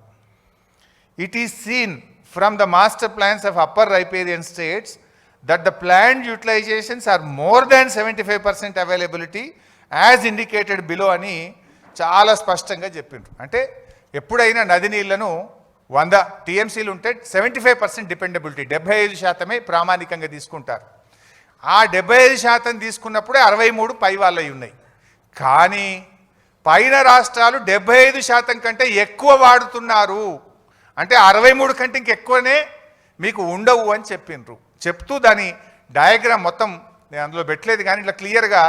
It is seen from the master plans of upper riparian states that the planned utilizations are more than 75% availability as indicated below అని చాలా స్పష్టంగా చెప్పిండ్రు. అంటే ఎప్పుడైనా నది నీళ్లను 100 TMCలు ఉంటే 75% డిపెండబిలిటీ, 75% ప్రామాణికంగా తీసుకుంటారు. ఆ 75% తీసుకున్నప్పుడే 63 పై వాళ్ళవి ఉన్నాయి. కానీ పైన రాష్ట్రాలు 75% కంటే ఎక్కువ వాడుతున్నారు. అంటే 63 కంటే ఇంకెక్కువనే మీకు ఉండవు అని చెప్పిండ్రు. చెప్తూ దాని డయాగ్రామ్ మొత్తం నేను అందులో పెట్టలేదు కానీ ఇట్లా క్లియర్గా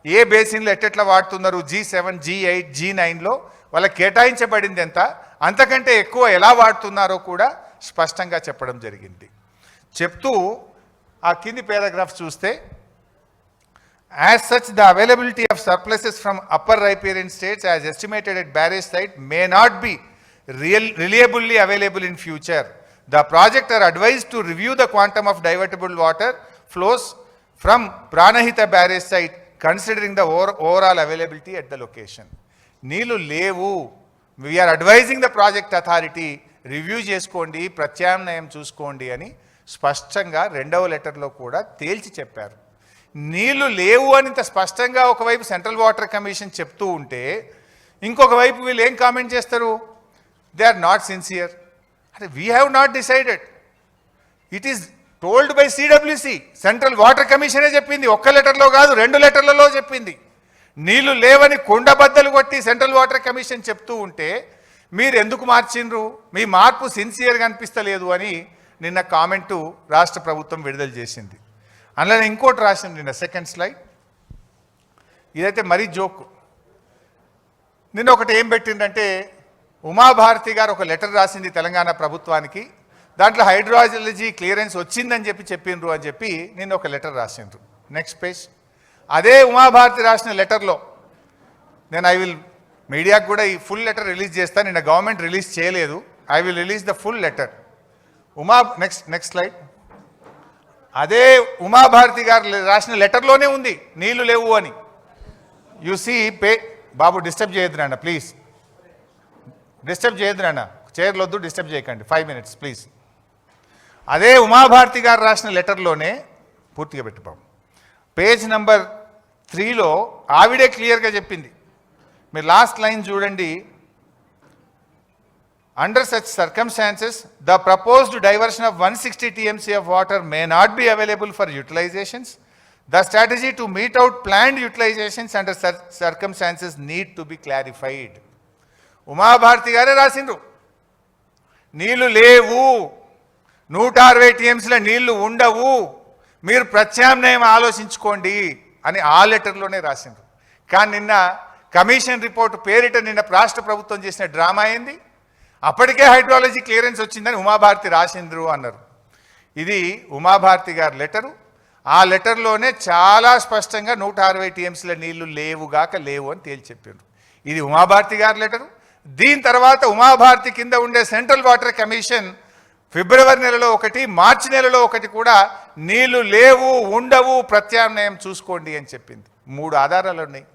ఏ బేసిన్లు ఎట్టెట్లా వాడుతున్నారు, G7, G8, G9లో వాళ్ళకి కేటాయించబడింది ఎంత, అంతకంటే ఎక్కువ ఎలా వాడుతున్నారో కూడా స్పష్టంగా చెప్పడం జరిగింది. చెప్తూ ఆ కింది పారాగ్రాఫ్ చూస్తే, as such the availability of surpluses from upper riparian states as estimated at barrage site may not be reliably available in future. The project are advised to review the quantum of divertible water flows from Pranahita barrage site considering the overall availability at the location. నీళ్ళు లేవు, we're advising the project authority, review చేసుకోండి, ప్రత్యామ్నాయం చూసుకోండి అని స్పష్టంగా 2వ లెటర్లో కూడా తేల్చి చెప్పారు. నీళ్లు లేవు అని ఇంత స్పష్టంగా ఒకవైపు సెంట్రల్ వాటర్ కమిషన్ చెప్తూ ఉంటే, ఇంకొక వైపు వీళ్ళు ఏం కామెంట్ చేస్తారు, దే ఆర్ నాట్ సిన్సియర్. అంటే we have not decided, it is told by CWC. Central water కమిషనే చెప్పింది, ఒక్క లెటర్లో కాదు 2 లెటర్లలో చెప్పింది. నీళ్లు లేవని కొండబద్దలు కొట్టి సెంట్రల్ వాటర్ కమిషన్ చెప్తూ ఉంటే మీరు ఎందుకు మార్చిండ్రు, మీ మార్పు సిన్సియర్గా అనిపిస్తలేదు అని నిన్న కామెంటు రాష్ట్ర ప్రభుత్వం విడుదల చేసింది. అందులో ఇంకోటి రాసింది నిన్న, సెకండ్ స్లైడ్, ఇదైతే మరీ జోక్. నిన్న ఒకటి ఏం పెట్టిందంటే, ఉమాభారతి గారు ఒక లెటర్ రాసింది తెలంగాణ ప్రభుత్వానికి, దాంట్లో హైడ్రాలజీ క్లియరెన్స్ వచ్చిందని చెప్పిండ్రు అని చెప్పి నిన్న ఒక లెటర్ రాసిండ్రు. Next page. అదే ఉమాభారతి రాసిన లెటర్లో నేను మీడియాకు కూడా ఈ ఫుల్ లెటర్ రిలీజ్ చేస్తాను, నిన్న గవర్నమెంట్ రిలీజ్ చేయలేదు, I will release the full letter. Next slide. అదే ఉమాభారతి గారు రాసిన లెటర్లోనే ఉంది నీళ్లు లేవు అని. యు సీ బాబు డిస్టర్బ్ చేయొద్దు నాన్న, ప్లీజ్ డిస్టర్బ్ చేయొద్దు నాన్న, చైర్లు వద్దు, డిస్టర్బ్ చేయకండి, 5 minutes ప్లీజ్. అదే ఉమాభారతి గారు రాసిన లెటర్లోనే పూర్తిగా పెట్టిపోం, పేజ్ నెంబర్ 3లో ఆవిడే క్లియర్గా చెప్పింది. మీరు లాస్ట్ లైన్ చూడండి. Under such circumstances, the proposed diversion of 160 TMC of water may not be available for utilizations. The strategy to meet out planned utilizations under such circumstances need to be clarified. Uma Bharti గారే రాసిండ్రు, నీళ్లు లేవు, 160 TMCల నీళ్లు ఉండవు, మీరు ప్రత్యామ్నాయం ఆలోచించుకోండి అని ఆ లెటర్లోనే రాసిండ్రు. కానీ నిన్న కమిషన్ రిపోర్ట్ పేరిట నిన్న రాష్ట్ర ప్రభుత్వం చేసిన డ్రామా ఏంది, అప్పటికే హైడ్రాలజీ క్లియరెన్స్ వచ్చిందని ఉమాభారతి రాసిండ్రు అన్నారు. ఇది ఉమాభారతి గారి లెటరు. ఆ లెటర్లోనే చాలా స్పష్టంగా 160 TMCల నీళ్లు లేవు అని తేల్చి చెప్పారు. ఇది ఉమాభారతి గారి లెటరు. దీని తర్వాత ఉమాభారతి కింద ఉండే సెంట్రల్ వాటర్ కమిషన్ ఫిబ్రవరి నెలలో ఒకటి, మార్చి నెలలో ఒకటి కూడా నీళ్లు లేవు, ఉండవు, ప్రత్యామ్నాయం చూసుకోండి అని చెప్పింది. 3 ఆధారాలు ఉన్నాయి.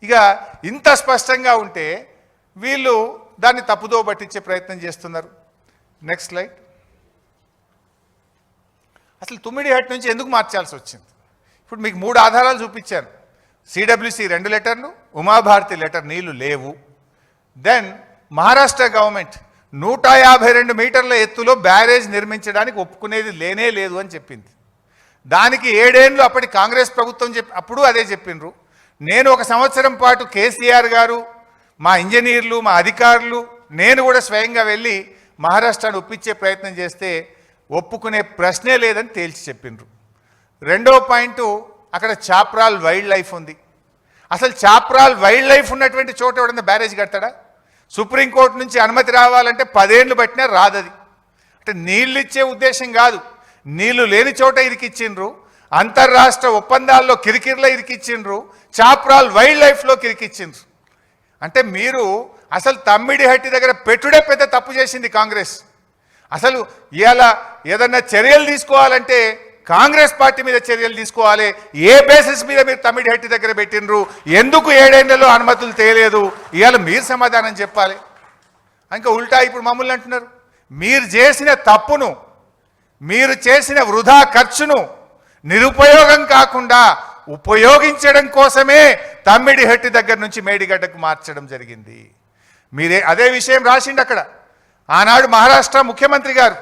ఇక ఇంత స్పష్టంగా ఉంటే వీళ్ళు దాన్ని తప్పుదో పట్టించే ప్రయత్నం చేస్తున్నారు. Next slide. అసలు తుమ్మిడిహట్ నుంచి ఎందుకు మార్చాల్సి వచ్చింది? ఇప్పుడు మీకు 3 ఆధారాలు చూపించాను. సిడబ్ల్యూసి 2 లెటర్లు, ఉమాభారతి లెటర్ నీళ్లు లేవు. దెన్ మహారాష్ట్ర గవర్నమెంట్ 152 మీటర్ల ఎత్తులో బ్యారేజ్ నిర్మించడానికి ఒప్పుకునేది లేనే లేదు అని చెప్పింది. దానికి 7 ఏళ్ళు అప్పటి కాంగ్రెస్ ప్రభుత్వం అప్పుడు అదే చెప్పిండ్రు. నేను 1 సంవత్సరం పాటు కేసీఆర్ గారు, మా ఇంజనీర్లు, మా అధికారులు, నేను కూడా స్వయంగా వెళ్ళి మహారాష్ట్రాన్ని ఒప్పించే ప్రయత్నం చేస్తే ఒప్పుకునే ప్రశ్నే లేదని తేల్చి చెప్పిండ్రు. 2వ పాయింట్, అక్కడ చాప్రాల్ వైల్డ్ లైఫ్ ఉంది. అసలు చాప్రాల్ వైల్డ్ లైఫ్ ఉన్నటువంటి చోట ఎవడన్నా బ్యారేజ్ కడతాడా? సుప్రీంకోర్టు నుంచి అనుమతి రావాలంటే 10 ఏళ్ళు పట్టినా రాదది. అంటే నీళ్ళు ఇచ్చే ఉద్దేశం కాదు, నీళ్లు లేని చోట ఇరికిచ్చిండ్రు, అంతర్రాష్ట్ర ఒప్పందాల్లో కిరికిరిలో ఇరికిచ్చిండ్రు, చాప్రాల్ వైల్డ్ లైఫ్లో కిరికిచ్చిండ్రు. అంటే మీరు అసలు తమ్మిడిహట్టి దగ్గర పెట్టుడే పెద్ద తప్పు చేసింది కాంగ్రెస్. అసలు ఇవాళ ఏదన్నా చర్యలు తీసుకోవాలంటే కాంగ్రెస్ పార్టీ మీద చర్యలు తీసుకోవాలి. ఏ బేసిస్ మీద మీరు తమ్మిడిహట్టి దగ్గర పెట్టినరు, ఎందుకు 7 ఏళ్లలో అనుమతులు తేలేదు, ఇవాళ మీరు సమాధానం చెప్పాలి. ఇంకా ఉల్టా ఇప్పుడు మమ్మల్ని అంటున్నారు. మీరు చేసిన తప్పును, మీరు చేసిన వృధా ఖర్చును నిరుపయోగం కాకుండా ఉపయోగించడం కోసమే తమ్మిడిహట్టి దగ్గర నుంచి మేడిగడ్డకు మార్చడం జరిగింది. మీరే అదే విషయం రాసిండు అక్కడ. ఆనాడు మహారాష్ట్ర ముఖ్యమంత్రి గారు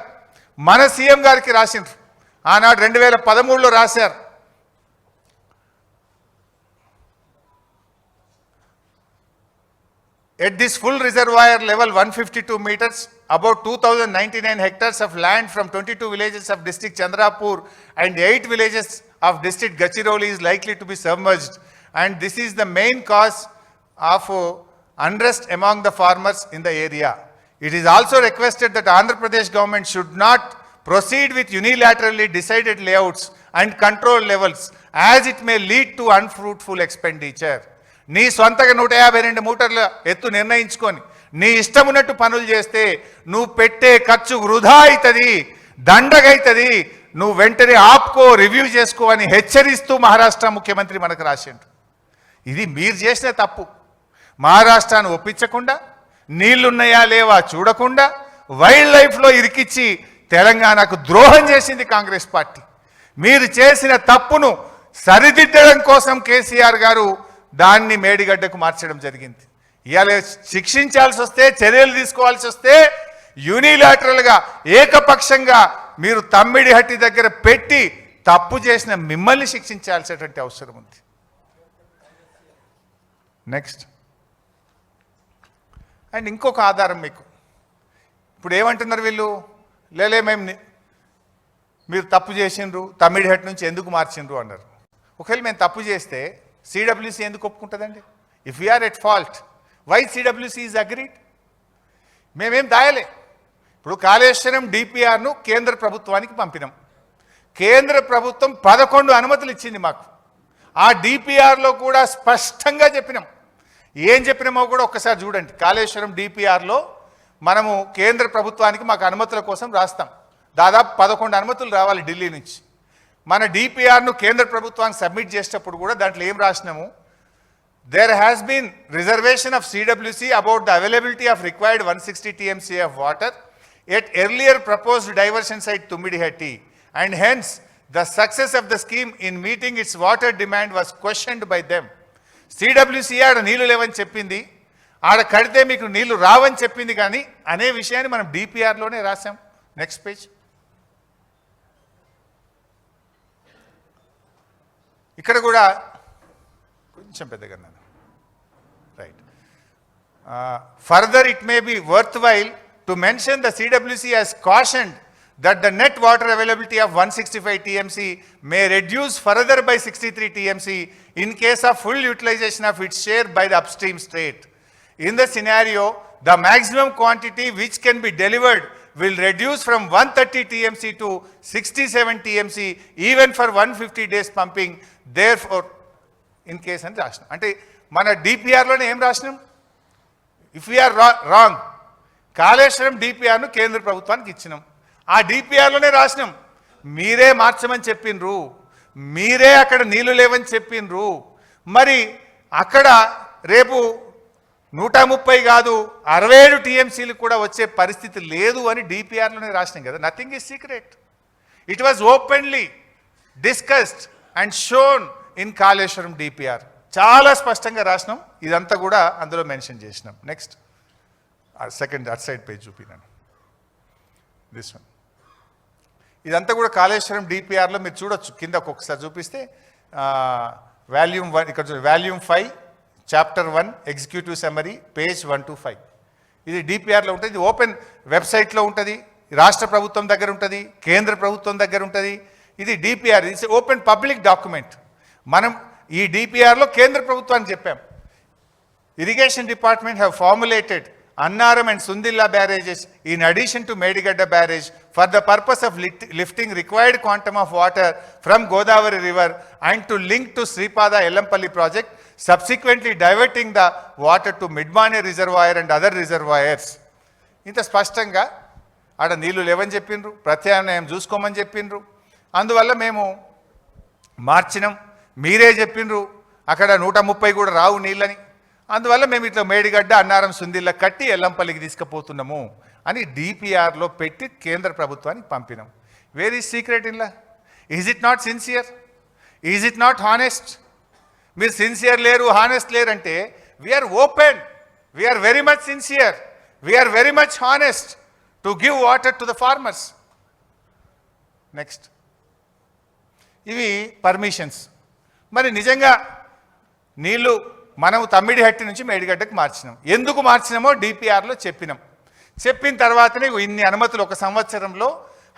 మన సీఎం గారికి రాసిండ్రు. ఆనాడు 2013లో రాశారు. At this full reservoir level 152 meters, about 2099 hectares of land from 22 villages of district Chandrapur and 8 villages of district Gachiroli is likely to be submerged. and this is the main cause of unrest among the farmers in the area. It is also requested that Andhra Pradesh government should not proceed with unilaterally decided layouts and control levels as it may lead to unfruitful expenditure. నీ సొంతగా 152 మీటర్ల ఎత్తు నిర్ణయించుకొని నీ ఇష్టం ఉన్నట్టు పనులు చేస్తే నువ్వు పెట్టే ఖర్చు వృధా అవుతుంది, దండగైతుంది. నువ్వు వెంటనే ఆప్కో, రివ్యూ చేసుకో అని హెచ్చరిస్తూ మహారాష్ట్ర ముఖ్యమంత్రి మనకు రాసిండు. ఇది మీరు చేసిన తప్పు. మహారాష్ట్రాన్ని ఒప్పించకుండా, నీళ్లున్నాయా లేవా చూడకుండా, వైల్డ్ లైఫ్లో ఇరికిచ్చి తెలంగాణకు ద్రోహం చేసింది కాంగ్రెస్ పార్టీ. మీరు చేసిన తప్పును సరిదిద్దడం కోసం కేసీఆర్ గారు దాన్ని మేడిగడ్డకు మార్చడం జరిగింది. ఇవాళ శిక్షించాల్సి వస్తే, చర్యలు తీసుకోవాల్సి వస్తే యూనిలాటరల్గా ఏకపక్షంగా మీరు తమ్మిడిహట్టి దగ్గర పెట్టి తప్పు చేసిన మిమ్మల్ని శిక్షించాల్సినటువంటి అవసరం ఉంది. నెక్స్ట్ అండ్ ఇంకొక ఆధారం మీకు. ఇప్పుడు ఏమంటున్నారు వీళ్ళు, లేలే మేము మీరు తప్పు చేసిండ్రు, తమ్మిడిహట్టి నుంచి ఎందుకు మార్చిండ్రు అన్నారు. ఒకవేళ మేము తప్పు చేస్తే సిడబ్ల్యూసి ఎందుకు ఒప్పుకుంటుందండి? If we are at fault, why CWC is agreed? మేమేం దాయలే. ఇప్పుడు కాళేశ్వరం డిపిఆర్ను కేంద్ర ప్రభుత్వానికి పంపినాం. కేంద్ర ప్రభుత్వం 11 అనుమతులు ఇచ్చింది మాకు. ఆ డిపిఆర్లో కూడా స్పష్టంగా చెప్పినాం. ఏం చెప్పినామో కూడా ఒక్కసారి చూడండి. కాళేశ్వరం డిపిఆర్లో మనము కేంద్ర ప్రభుత్వానికి మాకు అనుమతుల కోసం రాస్తాం. దాదాపు 11 అనుమతులు రావాలి ఢిల్లీ నుంచి. మన డిపిఆర్ను కేంద్ర ప్రభుత్వానికి సబ్మిట్ చేసేటప్పుడు కూడా దాంట్లో ఏం రాసినాము, there has been reservation of CWC about the availability of required 160 TMC of water at earlier proposed diversion site Tummidihatti, and hence the success of the scheme in meeting its water demand was questioned by them. CWC ఆడ నీళ్లు లేవని చెప్పింది, ఆడ కడితే మీకు నీళ్లు రావని చెప్పింది, కానీ అనే విషయాన్ని మనం డిపిఆర్లోనే రాసాం. Next page. ఇక్కడ కూడా కొంచెం పెద్దగా అన్నాను. Right. Further it may be worth while to mention the CWC has cautioned that the net water availability of 165 TMC may reduce further by 63 TMC in case of full utilization of its share by the upstream state. In the scenario, the maximum quantity which can be delivered will reduce from 130 TMC to 67 TMC even for 150 days pumping. Therefore, in case అని రాసినాం. అంటే మన డిపిఆర్లోనే ఏం రాసినాం, if we are wrong, Kaleshwaram డిపిఆర్ను కేంద్ర ప్రభుత్వానికి ఇచ్చినాం. ఆ డిపిఆర్లోనే రాసినాం, మీరే మార్చమని చెప్పిండ్రు, మీరే అక్కడ నీళ్లు లేవని చెప్పిండ్రు. మరి అక్కడ రేపు 130 కాదు 67 TMCలు కూడా వచ్చే పరిస్థితి లేదు అని డిపిఆర్లోనే రాసినాం కదా. Nothing is secret. It was openly discussed and shown in Kaleshwaram DPR. చాలా స్పష్టంగా రాసినాం. ఇదంతా కూడా అందులో మెన్షన్ చేసినాం. Next second at side page చూపినాను, దిస్ వన్. ఇదంతా కూడా కాళేశ్వరం డిపిఆర్లో మీరు చూడొచ్చు. కింద ఒక్కొక్కసారి చూపిస్తే వాల్యూమ్ 1, ఇక్కడ volume 5 chapter 1 executive summary page 1 to 5. ఇది డిపిఆర్లో ఉంటుంది. ఇది ఓపెన్ వెబ్సైట్లో ఉంటుంది. రాష్ట్ర ప్రభుత్వం దగ్గర ఉంటుంది, కేంద్ర ప్రభుత్వం దగ్గర ఉంటుంది. ఇది డిపిఆర్, ఇది ఓపెన్ పబ్లిక్ డాక్యుమెంట్. మనం ఈ డిపిఆర్లో కేంద్ర ప్రభుత్వానికి చెప్పాం, irrigation department have formulated Annaram and Sundilla barrages in addition to Medigadda barrage for the purpose of lifting required quantum of water from Godavari river and to link to Sripada Ellampalli project, subsequently diverting the water to Midmane reservoir and other reservoirs. ఇంత స్పష్టంగా ఆడ నీళ్లు లేవని చెప్పిండ్రు, ప్రత్యామ్నాయం చూసుకోమని చెప్పిండ్రు. అందువల్ల మేము మార్చినాం. మీరే చెప్పిండ్రు అక్కడ 130 కూడా రావు నీళ్ళని. అందువల్ల మేము ఇట్లా మేడిగడ్డ, అన్నారం, సుందిల్ల కట్టి ఎల్లంపల్లికి తీసుకుపోతున్నాము అని డిపిఆర్లో పెట్టి కేంద్ర ప్రభుత్వానికి పంపినాం. వేర్ ఈజ్ సీక్రెట్ ఇన్లా? Is it not sincere? Is it not honest? మీరు సిన్సియర్ లేరు, హానెస్ట్ లేరంటే we are open, we are very much sincere, we are very much honest to give water to the farmers. Next, ఇవి పర్మిషన్స్. మరి నిజంగా నీళ్ళు మనం తమ్మిడిహట్టి నుంచి మేడిగడ్డకు మార్చినాం. ఎందుకు మార్చినామో డిపిఆర్లో చెప్పినాం. చెప్పిన తర్వాతనే ఇన్ని అనుమతులు ఒక సంవత్సరంలో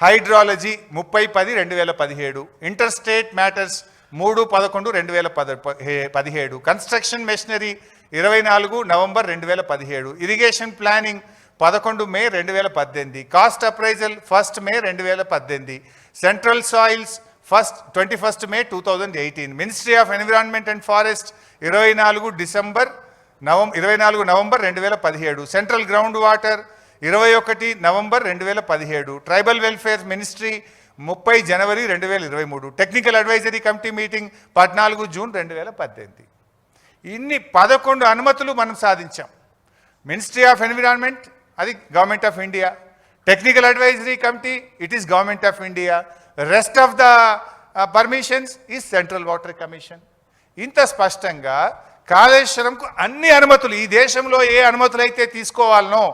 hydrology 30/10/2017, inter state matters 3/11/2017. Construction machinery 24 November 2017. Irrigation planning 11 May 2018. Cost appraisal 1 May 2018. Central soils 21 May 2018. Ministry of environment and forest 24 November 2017. Central ground water 21 November 2017. Tribal welfare ministry 30 January 2023. Technical advisory committee meeting 14 June 2018. ఇన్ని 11 అనుమతులు మనం సాధించాం. Ministry of environment అది government of India, technical advisory committee it is government of India, rest of the permissions is central water commission. ఇంత స్పష్టంగా కాళేశ్వరంకు అన్ని అనుమతులు, ఈ దేశంలో ఏ అనుమతులు అయితే తీసుకోవాలనో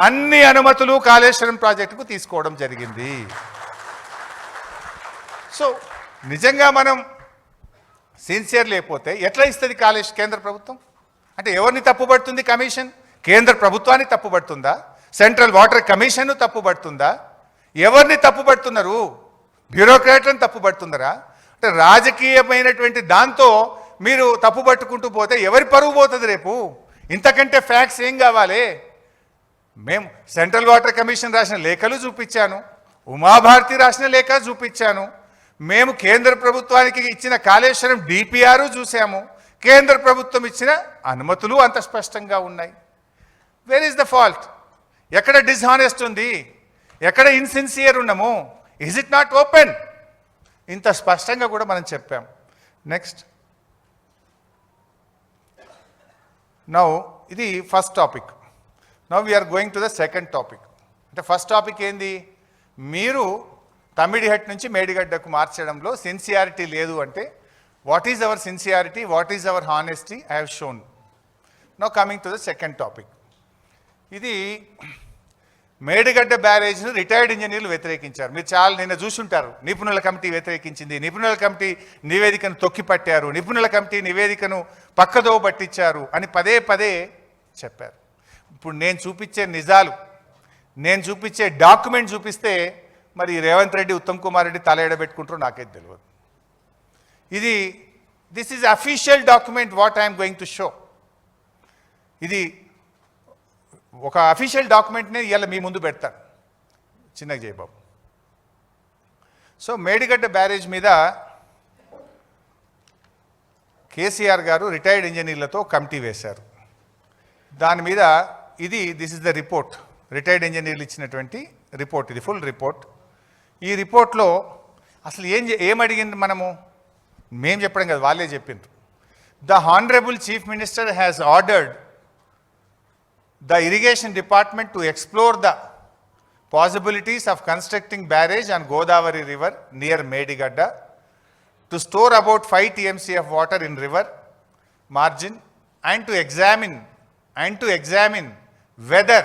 అన్ని అనుమతులు కాళేశ్వరం ప్రాజెక్టుకు తీసుకోవడం జరిగింది. సో నిజంగా మనం సిన్సియర్ లేకపోతే ఎట్లా ఇస్తుంది కేంద్ర ప్రభుత్వం? అంటే ఎవరిని తప్పుపడుతుంది కమిషన్? కేంద్ర ప్రభుత్వాన్ని తప్పుపడుతుందా? సెంట్రల్ వాటర్ కమిషన్ను తప్పుపడుతుందా? ఎవరిని తప్పుపడుతున్నారు? బ్యూరోక్రాట్లను తప్పుపడుతున్నారా? అంటే రాజకీయమైనటువంటి దాంతో మీరు తప్పుపట్టుకుంటూ పోతే ఎవరి పరువు పోతుంది రేపు? ఇంతకంటే ఫ్యాక్ట్స్ ఏం కావాలి? మేము సెంట్రల్ వాటర్ కమిషన్ రాసిన లేఖలు చూపించాను, ఉమాభారతి రాసిన లేఖ చూపించాను, మేము కేంద్ర ప్రభుత్వానికి ఇచ్చిన కాళేశ్వరం డిపిఆర్ చూసాము, కేంద్ర ప్రభుత్వం ఇచ్చిన అనుమతులు అంత స్పష్టంగా ఉన్నాయి. Where is the fault? ఎక్కడ డిస్హానెస్ట్ ఉంది? ఎక్కడ ఇన్సిన్సియర్ ఉన్నాము? Is it not open? ఇంత స్పష్టంగా కూడా మనం చెప్పాం. నెక్స్ట్, నౌ ఇది first topic. Now we're going to the second topic. అంటే ఫస్ట్ టాపిక్ ఏంది? మీరు తమ్మిడిహట్ నుంచి మేడిగడ్డకు మార్చడంలో సిన్సియారిటీ లేదు అంటే what is our sincerity, what is our honesty I have shown. Now coming to the second topic. ఇది మేడిగడ్డ బ్యారేజ్ను రిటైర్డ్ ఇంజనీర్లు వ్యతిరేకించారు. మీరు చాలా నిన్న చూసుంటారు. నిపుణుల కమిటీ వ్యతిరేకించింది, నిపుణుల కమిటీ నివేదికను తొక్కిపట్టారు, నిపుణుల కమిటీ నివేదికను పక్కదో పట్టించారు అని పదే పదే చెప్పారు. ఇప్పుడు నేను చూపించే నిజాలు, నేను చూపించే డాక్యుమెంట్ చూపిస్తే మరి రేవంత్ రెడ్డి, ఉత్తమ్ కుమార్ రెడ్డి తల ఎడబెట్టుకుంటారో నాకైతే తెలియదు. This is official document what I'm going to show. ఇది ఒక అఫీషియల్ డాక్యుమెంట్ని ఇవాళ మీ ముందు పెడతాను. చిన్నగా జయబాబు. సో మేడిగడ్డ బ్యారేజ్ మీద కేసీఆర్ గారు రిటైర్డ్ ఇంజనీర్లతో కమిటీ వేశారు. దాని మీద this is the report, retired ఇంజనీర్లు ఇచ్చినటువంటి రిపోర్ట్. ఇది ఫుల్ రిపోర్ట్. ఈ రిపోర్ట్లో అసలు ఏం అడిగింది మనము? మేము చెప్పడం కదా, వాళ్ళే చెప్పిండ్రు. The honourable chief minister has ordered the irrigation department to explore the possibilities of constructing barrage on Godavari river near Medigadda to store about 5 TMC of water in river margin and to examine whether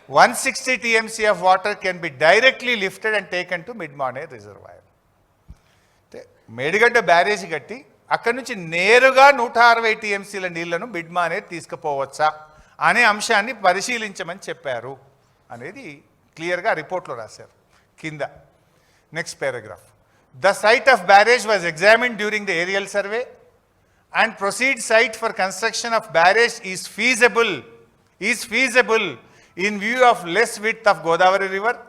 160 TMC of water can be directly lifted and taken to Mid-Maner reservoir. Medigadda barrage కట్టి అక్కడి నుంచి నేరుగా 160 TMCల నీళ్లను మిడ్-మానేర్ తీసుకుపోవచ్చా అనే అంశాన్ని పరిశీలించమని చెప్పారు అనేది క్లియర్గా రిపోర్ట్లో రాశారు. కింద next paragraph. The site of barrage was examined during the aerial survey and proceed site for construction of barrage is feasible in view of less width of Godavari river.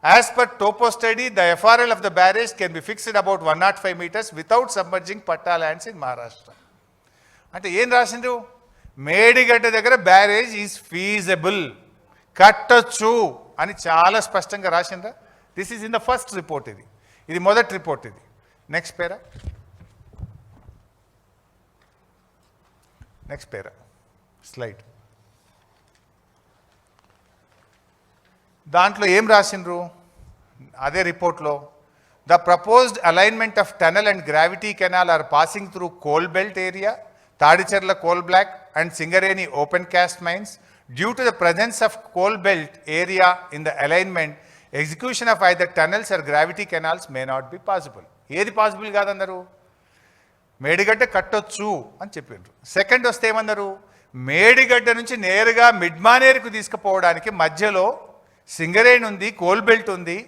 As per topo study the FRL of the barrage can be fixed about 105 meters without submerging patta lands in Maharashtra. అంటే ఏం రాసిండ్రు? మేడిగడ్డ దగ్గర barrage is feasible, కట్టొచ్చు అని చాలా స్పష్టంగా రాసిండ్రా. This is in the first report. ఇది మొదటి రిపోర్ట్. ఇది నెక్స్ట్ పేరా, స్లైడ్. దాంట్లో ఏం రాసిండ్రు అదే రిపోర్ట్లో? The proposed alignment of tunnel and gravity canal are passing through coal belt area, Tadicherla coal black and Singareni open cast mines. Due to the presence of coal belt area in the alignment, execution of either tunnels or gravity canals may not be possible. ఏది possible కాదన్నారు? మేడిగడ్డ కట్టొచ్చు అని చెప్పిండ్రు. Second వస్తే ఏమన్నారు? మేడిగడ్డ నుంచి నేరుగా మిడ్-మానేర్కు తీసుకుపోవడానికి మధ్యలో సింగరేణి ఉంది, కోల్ బెల్ట్ ఉంది,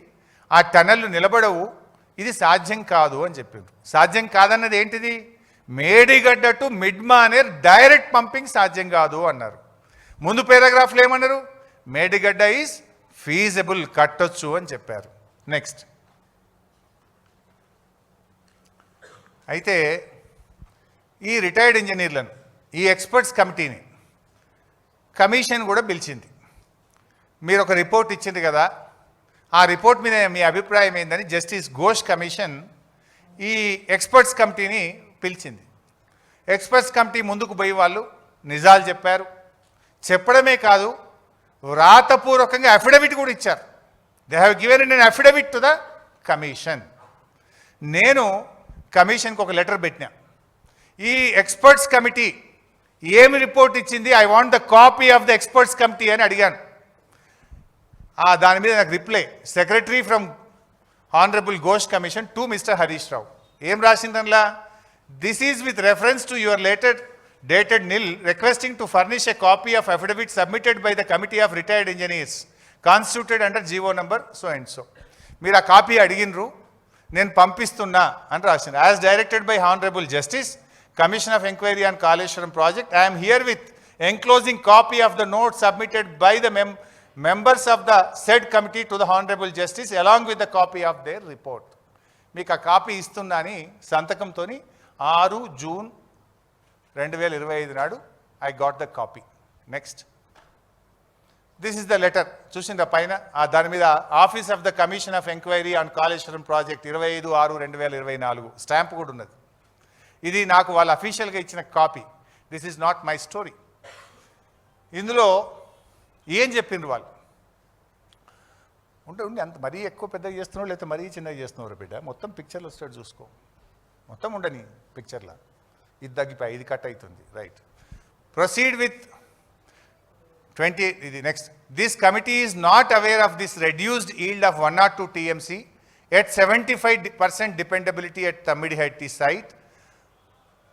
ఆ టనల్లు నిలబడవు, ఇది సాధ్యం కాదు అని చెప్పిండ్రు. సాధ్యం కాదన్నది ఏంటిది? Medigadda to mid Maner direct pumping సాధ్యం కాదు అన్నారు. ముందు పారాగ్రాఫ్లో ఏమన్నారు? మేడిగడ్డ ఈజ్ ఫీజబుల్, కట్టొచ్చు అని చెప్పారు. నెక్స్ట్, అయితే ఈ రిటైర్డ్ ఇంజనీర్లను, ఈ ఎక్స్పర్ట్స్ కమిటీని కమిషన్ కూడా పిలిచింది. మీరు ఒక రిపోర్ట్ ఇచ్చింది కదా, ఆ రిపోర్ట్ మీద మీ అభిప్రాయం ఏందని జస్టిస్ ఘోష్ కమిషన్ ఈ ఎక్స్పర్ట్స్ కమిటీని పిలిచింది. ఎక్స్పర్ట్స్ కమిటీ ముందుకు పోయి వాళ్ళు నిజాలు చెప్పారు. చెప్పడమే కాదు, వ్రాతపూర్వకంగా అఫిడవిట్ కూడా ఇచ్చారు. They have given in an affidavit to the commission. నేను కమిషన్కి ఒక లెటర్ పెట్టినా, ఈ ఎక్స్పర్ట్స్ కమిటీ ఏమి రిపోర్ట్ ఇచ్చింది, I want the copy of the experts committee అని అడిగాను. దాని మీద నాకు reply, secretary from honourable Ghosh commission to mister Harish Rao. ఏం రాసిందనలా? This is with reference to your letter dated nil requesting to furnish a copy of affidavit submitted by the committee of retired engineers constituted under GO number so and so. మీరు ఆ copy అడిగినరు, నేను పంపిస్తున్నా అని రాసింది. As directed by honourable justice commission of enquiry on Kaleshwaram project, I'm here with enclosing copy of the note submitted by the members of the said committee to the honorable justice along with the copy of their report. మీకు ఆ copy ఇస్తున్నా అని సంతకంతో 6 June 2025 నాడు I got the copy. Next, this is the letter. చూసిందా పైన? దాని మీద office of the commission of enquiry on Kaleshwaram project 25/6/2024 stamp కూడా ఉన్నది. ఇది నాకు వాళ్ళు అఫీషియల్గా ఇచ్చిన copy. This is not my story. ఇందులో ఏం చెప్పిండ్రు వాళ్ళు? ఉండి అంత మరీ ఎక్కువ పెద్దగా చేస్తున్నావు లేకపోతే మరీ చిన్నగా చేస్తున్నారు బిడ్డ, మొత్తం పిక్చర్లు వస్తాడు చూసుకో, మొత్తం ఉండని పిక్చర్లా. ఇది తగ్గిపోయి ఇది కట్ అవుతుంది. Right, proceed with 20. ఇది next, this committee is not aware of this reduced yield of 102 TMC at 75% dependability at Tammidihatti site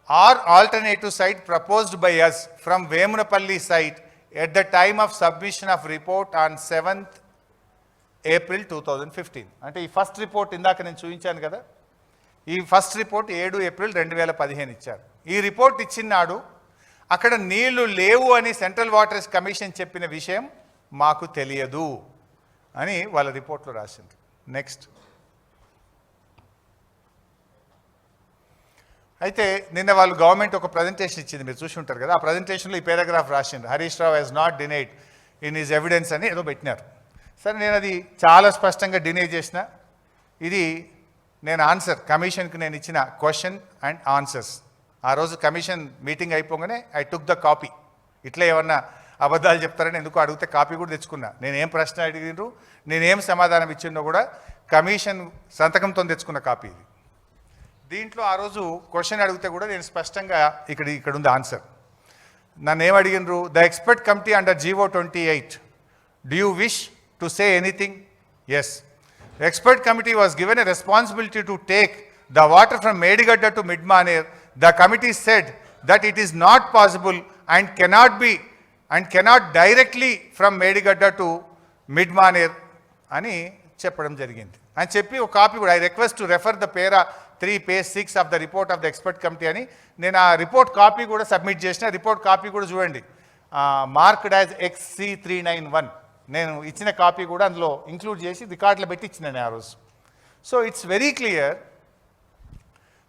or alternative site proposed by us from Vemunapalli site at the time of submission of report on 7th April 2015. అంటే ఈ first report ఇందాక నేను చూపించాను కదా, ఈ first report 7 April 2015 ఇచ్చారు. ఈ report ఇచ్చినాడు అక్కడ నీళ్లు లేవు అని సెంట్రల్ వాటర్స్ కమిషన్ చెప్పిన విషయం మాకు తెలియదు అని వాళ్ళ రిపోర్ట్లో రాసింది. నెక్స్ట్, అయితే నిన్న వాళ్ళు గవర్నమెంట్ ఒక ప్రజెంటేషన్ ఇచ్చింది, మీరు చూసి ఉంటారు కదా. ఆ ప్రజెంటేషన్లో ఈ పారాగ్రాఫ్ రాసింది, Harish Rao has not denied in his evidence అని ఏదో పెట్టినారు. సరే, నేను అది చాలా స్పష్టంగా డినై చేసిన. ఇది నేను ఆన్సర్ కమిషన్కి నేను ఇచ్చిన క్వశ్చన్ అండ్ ఆన్సర్స్. ఆ రోజు కమిషన్ మీటింగ్ అయిపోగానే ఐ టుక్ ద కాపీ. ఇట్లా ఏమన్నా అబద్ధాలు చెప్తారని ఎందుకు అడిగితే కాపీ కూడా తెచ్చుకున్నా. నేనేం ప్రశ్న అడిగినరు, నేనేం సమాధానం ఇచ్చిందో కూడా కమిషన్ సంతకంతో తెచ్చుకున్న కాపీ ఇది. దీంట్లో ఆ రోజు క్వశ్చన్ అడిగితే కూడా నేను స్పష్టంగా ఇక్కడ ఉంది ఆన్సర్. నన్ను ఏం అడిగినరు, the expert committee under GO 28, do you wish to say anything? Yes. Expert committee was given a responsibility to take the water from Medigadda to mid Maner. The committee said that it is not possible and cannot directly from Medigadda to mid Maner అని చెప్పడం జరిగింది. అని చెప్పి ఒక copy కూడా, I request to refer the para 3 page 6 of the report of the expert committee అని నేను ఆ రిపోర్ట్ కాపీ కూడా సబ్మిట్ చేసిన. రిపోర్ట్ కాపీ కూడా చూడండి, మార్క్డ్ యాజ్ XC391. నేను ఇచ్చిన కాపీ కూడా అందులో ఇంక్లూడ్ చేసి రికార్డులో పెట్టి ఇచ్చినాను ఆ రోజు. So it's very clear.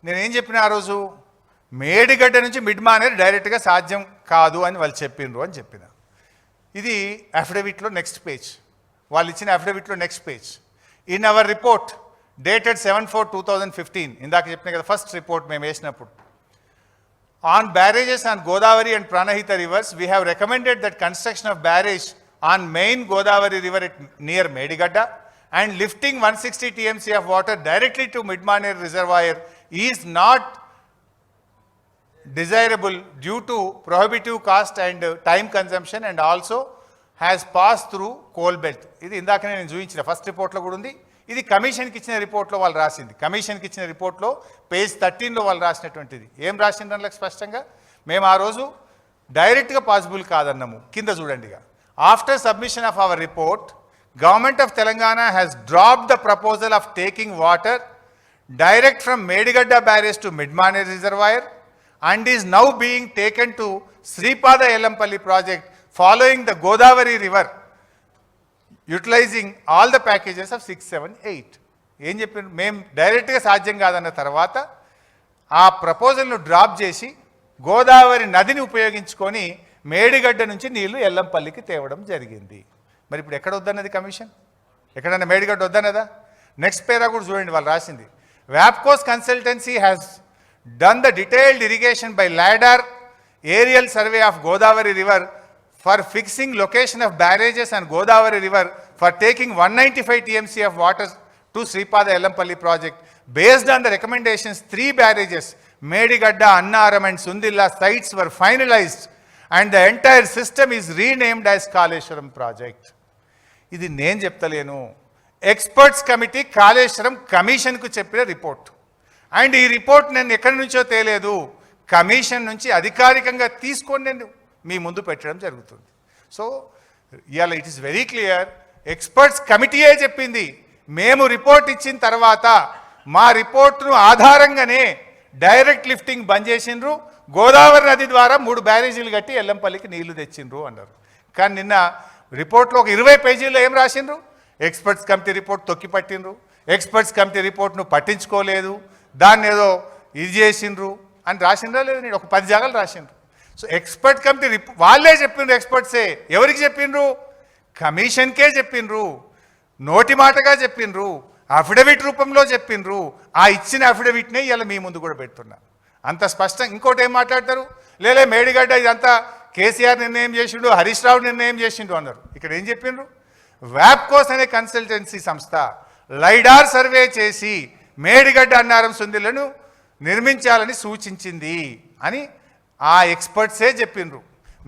నేనేం చెప్పిన ఆ రోజు, మేడిగడ్డ నుంచి మిడ్ మానేర్ డైరెక్ట్గా సాధ్యం కాదు అని వాళ్ళు చెప్పిండ్రు అని చెప్పిన. ఇది అఫిడవిట్లో నెక్స్ట్ పేజ్, వాళ్ళు ఇచ్చిన అఫిడవిట్లో next page. In our report dated 7/4/2015, ఇందాక చెప్పిన కదా ఫస్ట్ రిపోర్ట్ మేము వేసినప్పుడు, on barrages on Godavari and Pranahita rivers we have recommended that construction of barrage on main Godavari river at near Medigadda and lifting 160 TMC of water directly to mid Maner reservoir is not desirable due to prohibitive cost and time consumption and also has passed through coal belt. ఇది ఇందాకనే నేను చూపించిన first రిపోర్ట్లో కూడా ఉంది. ఇది కమిషన్కి ఇచ్చిన రిపోర్ట్లో వాళ్ళు రాసింది. కమిషన్కి ఇచ్చిన రిపోర్ట్లో పేజ్ 13లో వాళ్ళు రాసినటువంటిది. ఏం రాసింది దాంట్లో స్పష్టంగా, మేము ఆ రోజు డైరెక్ట్గా పాసిబుల్ కాదన్నాము. కింద చూడండి, after submission of our report government of Telangana has dropped the proposal of taking water direct from Medigadda barrage to Midmane reservoir and is now being taken to Sripada Yellanpalli project following the Godavari river, utilizing all the packages of 6, 7, 8. ఏం చెప్పారు? మేము డైరెక్ట్గా సాధ్యం కాదన్న తర్వాత ఆ ప్రపోజల్ను drop చేసి గోదావరి నదిని ఉపయోగించుకొని మేడిగడ్డ నుంచి నీళ్లు ఎల్లంపల్లికి తేవడం జరిగింది. మరి ఇప్పుడు ఎక్కడ వద్దన్నది కమిషన్? ఎక్కడన్నా మేడిగడ్డ వద్దన్నదా? నెక్స్ట్ పేరా కూడా చూడండి, వాళ్ళు రాసింది. వ్యాప్కోస్ consultancy has done the detailed irrigation by LiDAR aerial survey of Godavari river for fixing location of barrages and Godavari river for taking 195 TMC of water to Sripada Yellanpalli project. Based on the recommendations, 3 barrages, Medigadda, Annaram and Sundilla sites were finalized and the entire system is renamed as Kaleshwaram project. ఇది నేను చెప్తలేను, experts committee Kaleshwaram కమిషన్కు చెప్పిన report. And ఈ report నేను ఎక్కడి నుంచో తేలేదు, commission నుంచి అధికారికంగా తీసుకొని నేను మీ ముందు పెట్టడం జరుగుతుంది. సో ఇవాళ it is very clear, experts కమిటీయే చెప్పింది. మేము రిపోర్ట్ ఇచ్చిన తర్వాత మా రిపోర్ట్ను ఆధారంగానే డైరెక్ట్ లిఫ్టింగ్ బంద్ చేసిండ్రు, గోదావరి నది ద్వారా 3 బ్యారేజీలు కట్టి ఎల్లంపల్లికి నీళ్లు తెచ్చిండ్రు అన్నారు. కానీ నిన్న రిపోర్ట్లో ఒక 20 పేజీల్లో ఏం రాసిండ్రు? ఎక్స్పర్ట్స్ కమిటీ రిపోర్ట్ తొక్కి పట్టిండ్రు, ఎక్స్పర్ట్స్ కమిటీ రిపోర్ట్ను పట్టించుకోలేదు, దాన్ని ఏదో ఇది చేసిండ్రు అని రాసిండ్రా లేదు? నేను ఒక 10 జాగాలు రాసిండ్రు. సో ఎక్స్పర్ట్ కమిటీ వాళ్ళే చెప్పిండ్రు, ఎక్స్పర్ట్సే. ఎవరికి చెప్పిండ్రు? కమిషన్కే చెప్పిండ్రు, నోటి మాటగా చెప్పిండ్రు, అఫిడవిట్ రూపంలో చెప్పిండ్రు. ఆ ఇచ్చిన అఫిడవిట్నే ఇలా మీ ముందు కూడా పెడుతున్నా. అంత స్పష్టం. ఇంకోటి ఏం మాట్లాడతారు? లేలే మేడిగడ్డ ఇదంతా కేసీఆర్ నిర్ణయం చేసిండు, హరీష్ రావు నిర్ణయం చేసిండు అన్నారు. ఇక్కడ ఏం చెప్పిండ్రు? వ్యాప్కోస్ అనే కన్సల్టెన్సీ సంస్థ లైడార్ సర్వే చేసి మేడిగడ్డ, అన్నారం, సుందిళ్లను నిర్మించాలని సూచించింది అని ఆ ఎక్స్పర్ట్సే చెప్పిండ్రు.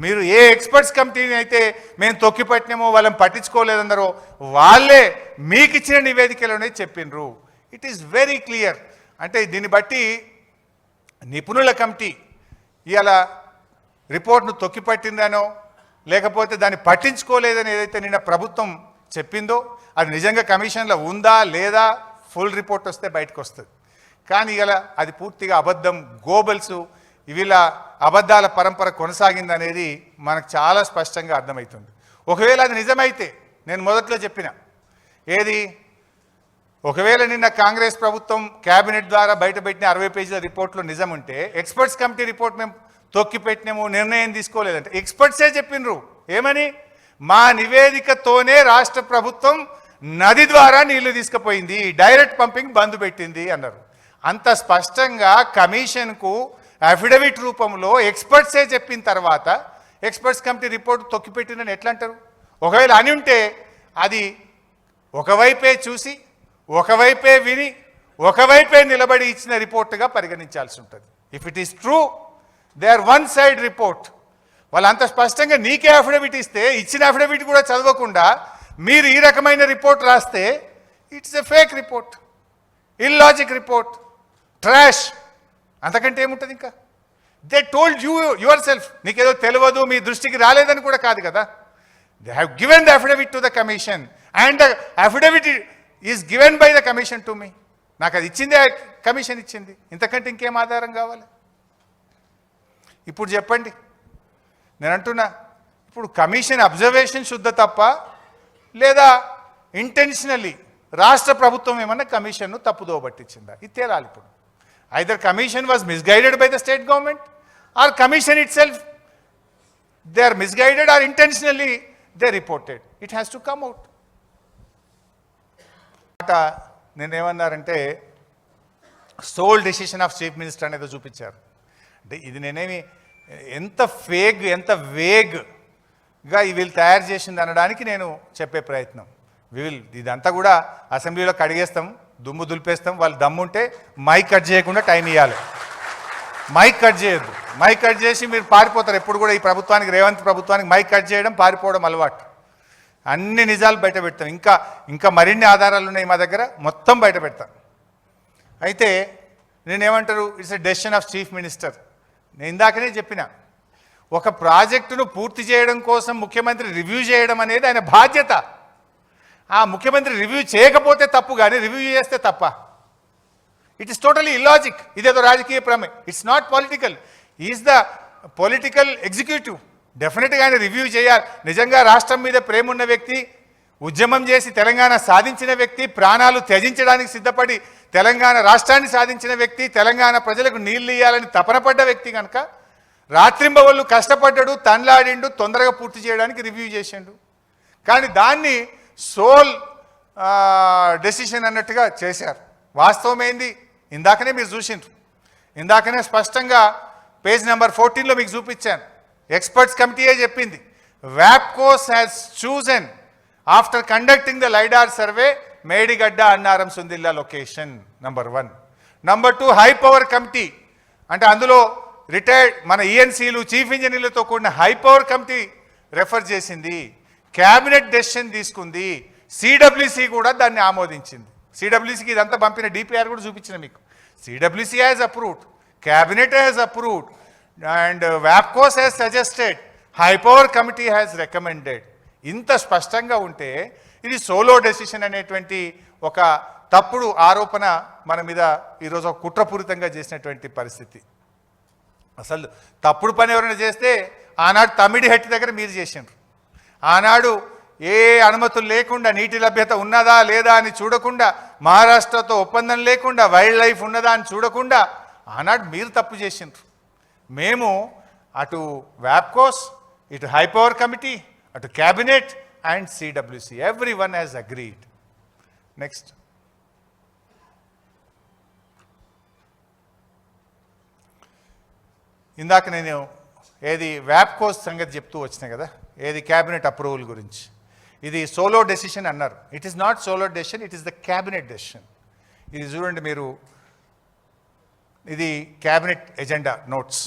మీరు ఏ ఎక్స్పర్ట్స్ కమిటీని అయితే మేము తొక్కిపట్టినామో వాళ్ళని పట్టించుకోలేదన్నారో వాళ్ళే మీకు ఇచ్చిన నివేదికలోనే చెప్పిండ్రు. It is very clear. అంటే దీన్ని బట్టి నిపుణుల కమిటీ ఇవాళ రిపోర్ట్ను తొక్కిపట్టిందనో లేకపోతే దాన్ని పట్టించుకోలేదని ఏదైతే నిన్న ప్రభుత్వం చెప్పిందో అది నిజంగా కమిషన్లో ఉందా లేదా ఫుల్ రిపోర్ట్ వస్తే బయటకు వస్తుంది. కానీ ఇవాళ అది పూర్తిగా అబద్ధం, గోబల్సు, వీళ్ళ అబద్ధాల పరంపర కొనసాగిందనేది మనకు చాలా స్పష్టంగా అర్థమవుతుంది. ఒకవేళ అది నిజమైతే నేను మొదట్లో చెప్పిన ఏది, ఒకవేళ నిన్న కాంగ్రెస్ ప్రభుత్వం క్యాబినెట్ ద్వారా బయటపెట్టిన 60 పేజీల రిపోర్ట్లో నిజం ఉంటే ఎక్స్పర్ట్స్ కమిటీ రిపోర్ట్ మేము తొక్కిపెట్టినాము, నిర్ణయం తీసుకోలేదంటే ఎక్స్పర్ట్సే చెప్పిండ్రు ఏమని? మా నివేదికతోనే రాష్ట్ర ప్రభుత్వం నది ద్వారా నీళ్లు తీసుకుపోయింది, డైరెక్ట్ పంపింగ్ బంద్ పెట్టింది అన్నారు. అంత స్పష్టంగా కమిషన్కు అఫిడవిట్ రూపంలో ఎక్స్పర్ట్సే చెప్పిన తర్వాత ఎక్స్పర్ట్స్ కమిటీ రిపోర్ట్ తొక్కిపెట్టినని ఎట్లా అంటారు? ఒకవేళ అని ఉంటే అది ఒకవైపే చూసి ఒకవైపే విని ఒకవైపే నిలబడి ఇచ్చిన రిపోర్టుగా పరిగణించాల్సి ఉంటుంది. If it is true they are one side report. వాళ్ళు అంత స్పష్టంగా నీకే అఫిడవిట్ ఇస్తే ఇచ్చిన అఫిడవిట్ కూడా చదవకుండా మీరు ఈ రకమైన రిపోర్ట్ రాస్తే it's a fake report, illogic report, trash. అంతకంటే ఏముంటుంది ఇంకా? They told you yourself. నీకేదో తెలియదు, మీ దృష్టికి రాలేదని కూడా కాదు కదా. They have given the affidavit to the commission and the affidavit is given by the commission to me. నాకు అది ఇచ్చిందే కమిషన్ ఇచ్చింది, ఇంతకంటే ఇంకేం ఆధారం కావాలి? ఇప్పుడు చెప్పండి, నేను అంటున్నా, ఇప్పుడు కమిషన్ అబ్జర్వేషన్ శుద్ధ తప్ప లేదా ఇంటెన్షనల్లీ రాష్ట్ర ప్రభుత్వం ఏమన్నా కమిషన్ను తప్పుదోవ పట్టించిందా? ఇది తేలాలి ఇప్పుడు. Either commission was misguided by the state government or commission itself they are misguided or intentionally they reported. It has to come out. నేను ఏమన్నారంటే sole decision of chief minister అనేది చూపించారు. అంటే ఇది నేనేమి ఎంత ఫేగ్ ఎంత వేగ్గా వీళ్ళు తయారు చేసింది అనడానికి నేను చెప్పే ప్రయత్నం. ఇదంతా కూడా అసెంబ్లీలో కడిగేస్తాం, దుమ్ము దులిపేస్తాం. వాళ్ళు దమ్ముంటే మైక్ కట్ చేయకుండా టైం ఇవ్వాలి. మైక్ కట్ చేయొద్దు. మైక్ కట్ చేసి మీరు పారిపోతారు. ఎప్పుడు కూడా ఈ ప్రభుత్వానికి, రేవంత్ ప్రభుత్వానికి మైక్ కట్ చేయడం, పారిపోవడం అలవాటు. అన్ని నిజాలు బయట పెడతాం. ఇంకా మరిన్ని ఆధారాలు ఉన్నాయి మా దగ్గర, మొత్తం బయట పెడతాం. అయితే నేనేమంటారు, it's a decision of chief minister. నేను ఇందాకనే చెప్పిన, ఒక ప్రాజెక్టును పూర్తి చేయడం కోసం ముఖ్యమంత్రి రివ్యూ చేయడం అనేది ఆయన బాధ్యత. ఆ ముఖ్యమంత్రి రివ్యూ చేయకపోతే తప్పు, కానీ రివ్యూ చేస్తే తప్ప. It is totally illogic. ఇదేదో రాజకీయ ప్రమే, it's not political. Is the political executive. డెఫినెట్గా ఆయన రివ్యూ చేయాలి. నిజంగా రాష్ట్రం మీద ప్రేమ ఉన్న వ్యక్తి, ఉద్యమం చేసి తెలంగాణ సాధించిన వ్యక్తి, ప్రాణాలు త్యజించడానికి సిద్ధపడి తెలంగాణ రాష్ట్రాన్ని సాధించిన వ్యక్తి, తెలంగాణ ప్రజలకు నీళ్లు ఇవ్వాలని తపనపడ్డ వ్యక్తి కనుక రాత్రింబవళ్ళు కష్టపడ్డాడు, తన్లాడిండు, తొందరగా పూర్తి చేయడానికి రివ్యూ చేసిండు. కానీ దాన్ని సోల్ డెసిషన్ అన్నట్టుగా చేశారు. వాస్తవం ఏంది? ఇందాకనే మీరు చూసిండ్రు. ఇందాకనే స్పష్టంగా పేజ్ నెంబర్ 14లో మీకు చూపించాను. ఎక్స్పర్ట్స్ కమిటీయే చెప్పింది. వ్యాప్కోస్ has chosen after conducting the LiDAR survey Medigadda Annaram Sundilla location. Number 1. Number 2, high power committee, అంటే అందులో రిటైర్డ్ మన ఈఎన్సీలు, చీఫ్ ఇంజనీర్లతో కూడిన హై పవర్ కమిటీ రెఫర్ చేసింది. క్యాబినెట్ డెసిషన్ తీసుకుంది. సిడబ్ల్యూసి కూడా దాన్ని ఆమోదించింది. సిడబ్ల్యూసికి ఇదంతా పంపిన డిపిఆర్ కూడా చూపించిన మీకు. CWC has approved, cabinet has approved, and వ్యాప్కోస్ has suggested, high power committee has recommended. ఇంత స్పష్టంగా ఉంటే ఇది సోలో డెసిషన్ అనేటువంటి ఒక తప్పుడు ఆరోపణ మన మీద ఈరోజు ఒక కుట్రపూరితంగా చేసినటువంటి పరిస్థితి. అసలు తప్పుడు పని ఎవరైనా చేస్తే ఆనాడు తమిడిహెట్టి దగ్గర మీరు చేసిండ్రు. ఆనాడు ఏ అనుమతులు లేకుండా, నీటి లభ్యత ఉన్నదా లేదా అని చూడకుండా, మహారాష్ట్రతో ఒప్పందం లేకుండా, వైల్డ్ లైఫ్ ఉన్నదా అని చూడకుండా ఆనాడు మీరు తప్పు చేసిండ్రు. మేము అటు వ్యాప్కోస్, ఇటు హై పవర్ కమిటీ, అటు cabinet and CWC, every one has agreed. Next. ఇందాక నేను ఏది వ్యాప్కోస్ సంగతి చెప్తూ వచ్చినా కదా, ఏది క్యాబినెట్ అప్రూవల్ గురించి. ఇది సోలో డెసిషన్ అన్నారు. It is not solo decision, it is the cabinet decision. ఇది చూడండి మీరు, ఇది క్యాబినెట్ ఎజెండా నోట్స్.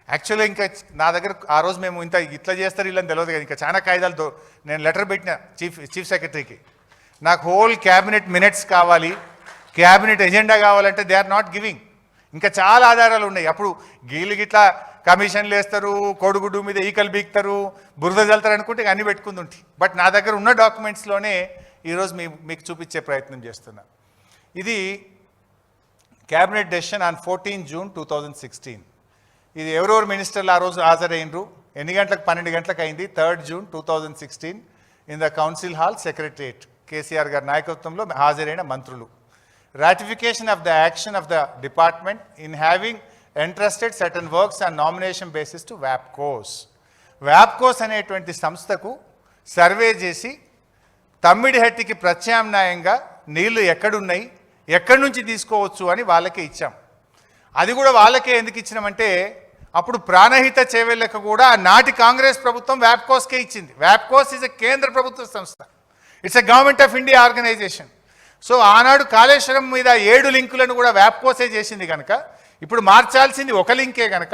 యాక్చువల్గా ఇంకా నా దగ్గర ఆ రోజు మేము ఇట్లా చేస్తారు వీళ్ళని తెలియదు కదా, ఇంకా చాలా కాయిదాలతో నేను లెటర్ పెట్టిన చీఫ్ సెక్రటరీకి. నాకు హోల్ క్యాబినెట్ మినిట్స్ కావాలి, క్యాబినెట్ ఎజెండా కావాలంటే దే ఆర్ నాట్ గివింగ్. ఇంకా చాలా ఆధారాలు ఉన్నాయి. అప్పుడు గీళ్ళు గిట్లా కమిషన్లు వేస్తారు, కోడిగుడ్డు మీద ఈకలు బీక్తారు, బురద జల్తారు అనుకుంటే అన్నీ పెట్టుకుంది ఉంటాయి. బట్ నా దగ్గర ఉన్న డాక్యుమెంట్స్లోనే ఈరోజు మీకు చూపించే ప్రయత్నం చేస్తున్నా. ఇది క్యాబినెట్ డెసిషన్ ఆన్ 14 జూన్ 2016. ఇది ఎవరెవరు మినిస్టర్లు ఆ రోజు హాజరైనరు, ఎన్ని గంటలకు? 12 గంటలకు అయింది. 3 June 2016 in the council hall, secretariat, KCR గారి నాయకత్వంలో హాజరైన మంత్రులు. Ratification of the action of the department in having entrusted certain works on nomination basis to WAPCOS. WAPCOS అనేటువంటి సంస్థకు సర్వే చేసి తమ్మిడిహట్టికి ప్రత్యామ్నాయంగా నీళ్లు ఎక్కడున్నాయి, ఎక్కడి నుంచి తీసుకోవచ్చు అని వాళ్ళకే ఇచ్చాం. అది కూడా వాళ్ళకే ఎందుకు ఇచ్చినామంటే, అప్పుడు ప్రాణహిత చేవెళ్ళక కూడా నాటి కాంగ్రెస్ ప్రభుత్వం వ్యాప్కోస్కే ఇచ్చింది. వ్యాప్కోస్ ఈజ్ ఎ కేంద్ర ప్రభుత్వ సంస్థ, it's a government of India organisation. So ఆనాడు కాళేశ్వరం మీద 7 లింకులను కూడా వ్యాప్కోసే చేసింది కనుక, ఇప్పుడు మార్చాల్సింది ఒక లింకే కనుక,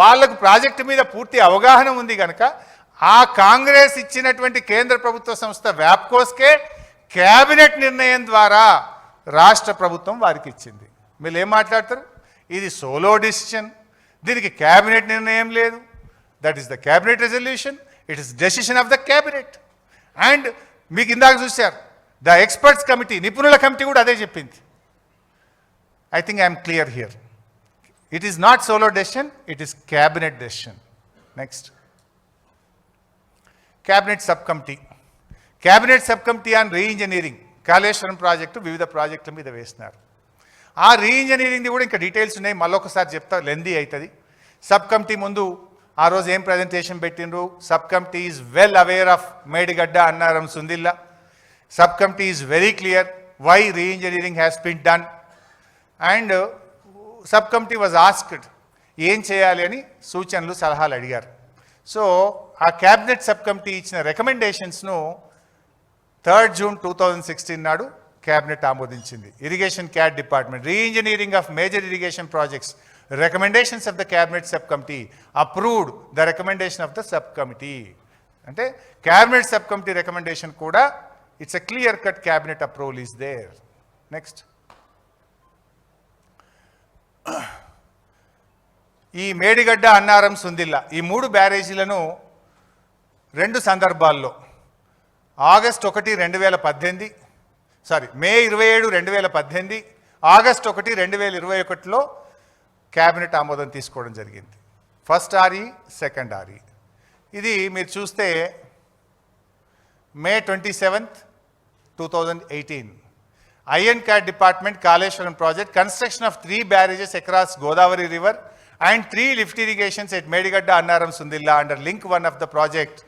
వాళ్లకు ప్రాజెక్టు మీద పూర్తి అవగాహన ఉంది కనుక, ఆ కాంగ్రెస్ ఇచ్చినటువంటి కేంద్ర ప్రభుత్వ సంస్థ వ్యాప్కోస్కే క్యాబినెట్ నిర్ణయం ద్వారా రాష్ట్ర ప్రభుత్వం వారికి ఇచ్చింది. మీరు ఏం మాట్లాడతారు? ఇది సోలో డిసిషన్, దీనికి క్యాబినెట్ నిర్ణయం లేదు. That is the cabinet resolution, it is decision of the cabinet. And మీకు ఇందాక చూశారు, ద ఎక్స్పర్ట్స్ కమిటీ, నిపుణుల కమిటీ కూడా అదే చెప్పింది. I think I'm clear here. It is not solo decision, it is cabinet decision. Next, cabinet sub committee. Cabinet sub committee on re-engineering, Kaleshwaram project వివిధ ప్రాజెక్టుల మీద వేసినారు. ఆ రీఇంజనీరింగ్ది కూడా ఇంకా డీటెయిల్స్ ఉన్నాయి, మళ్ళొకసారి చెప్తా, లెందీ అవుతుంది. సబ్ కమిటీ ముందు ఆ రోజు ఏం ప్రజెంటేషన్ పెట్టినరు? Sub committee is well aware of Medigadda Annaram Sundilla. Subcommittee is very clear why re-engineering has been done, and subcommittee was asked ఏం చేయాలి అని సూచనలు సలహాలు అడిగారు. సో ఆ క్యాబినెట్ సబ్ కమిటీ ఇచ్చిన రికమెండేషన్స్ను 3 జూన్ 2016 నాడు క్యాబినెట్ ఆమోదించింది. Irrigation CAD department, re-engineering of major irrigation projects, recommendations of the cabinet sub committee approved the recommendation of the sub committee. అంటే క్యాబినెట్ సబ్ కమిటీ రికమెండేషన్ కూడా it's a clear cut cabinet approval is there. Next, ఈ మేడిగడ్డ అన్నారం సుందిల్లా ఈ 3 బ్యారేజీలను 2 సందర్భాల్లో మే 27, 2018, August 1, 2021లో cabinet ఆమోదం తీసుకోవడం జరిగింది. First RE, second RE. ఇది మీరు చూస్తే May 27, 2018. Iron Cat Department Kaleshwaram project, construction of 3 barrages across Godavari River and 3 lift irrigations at Medigadda, Annaram, Sundilla under link 1 of the project.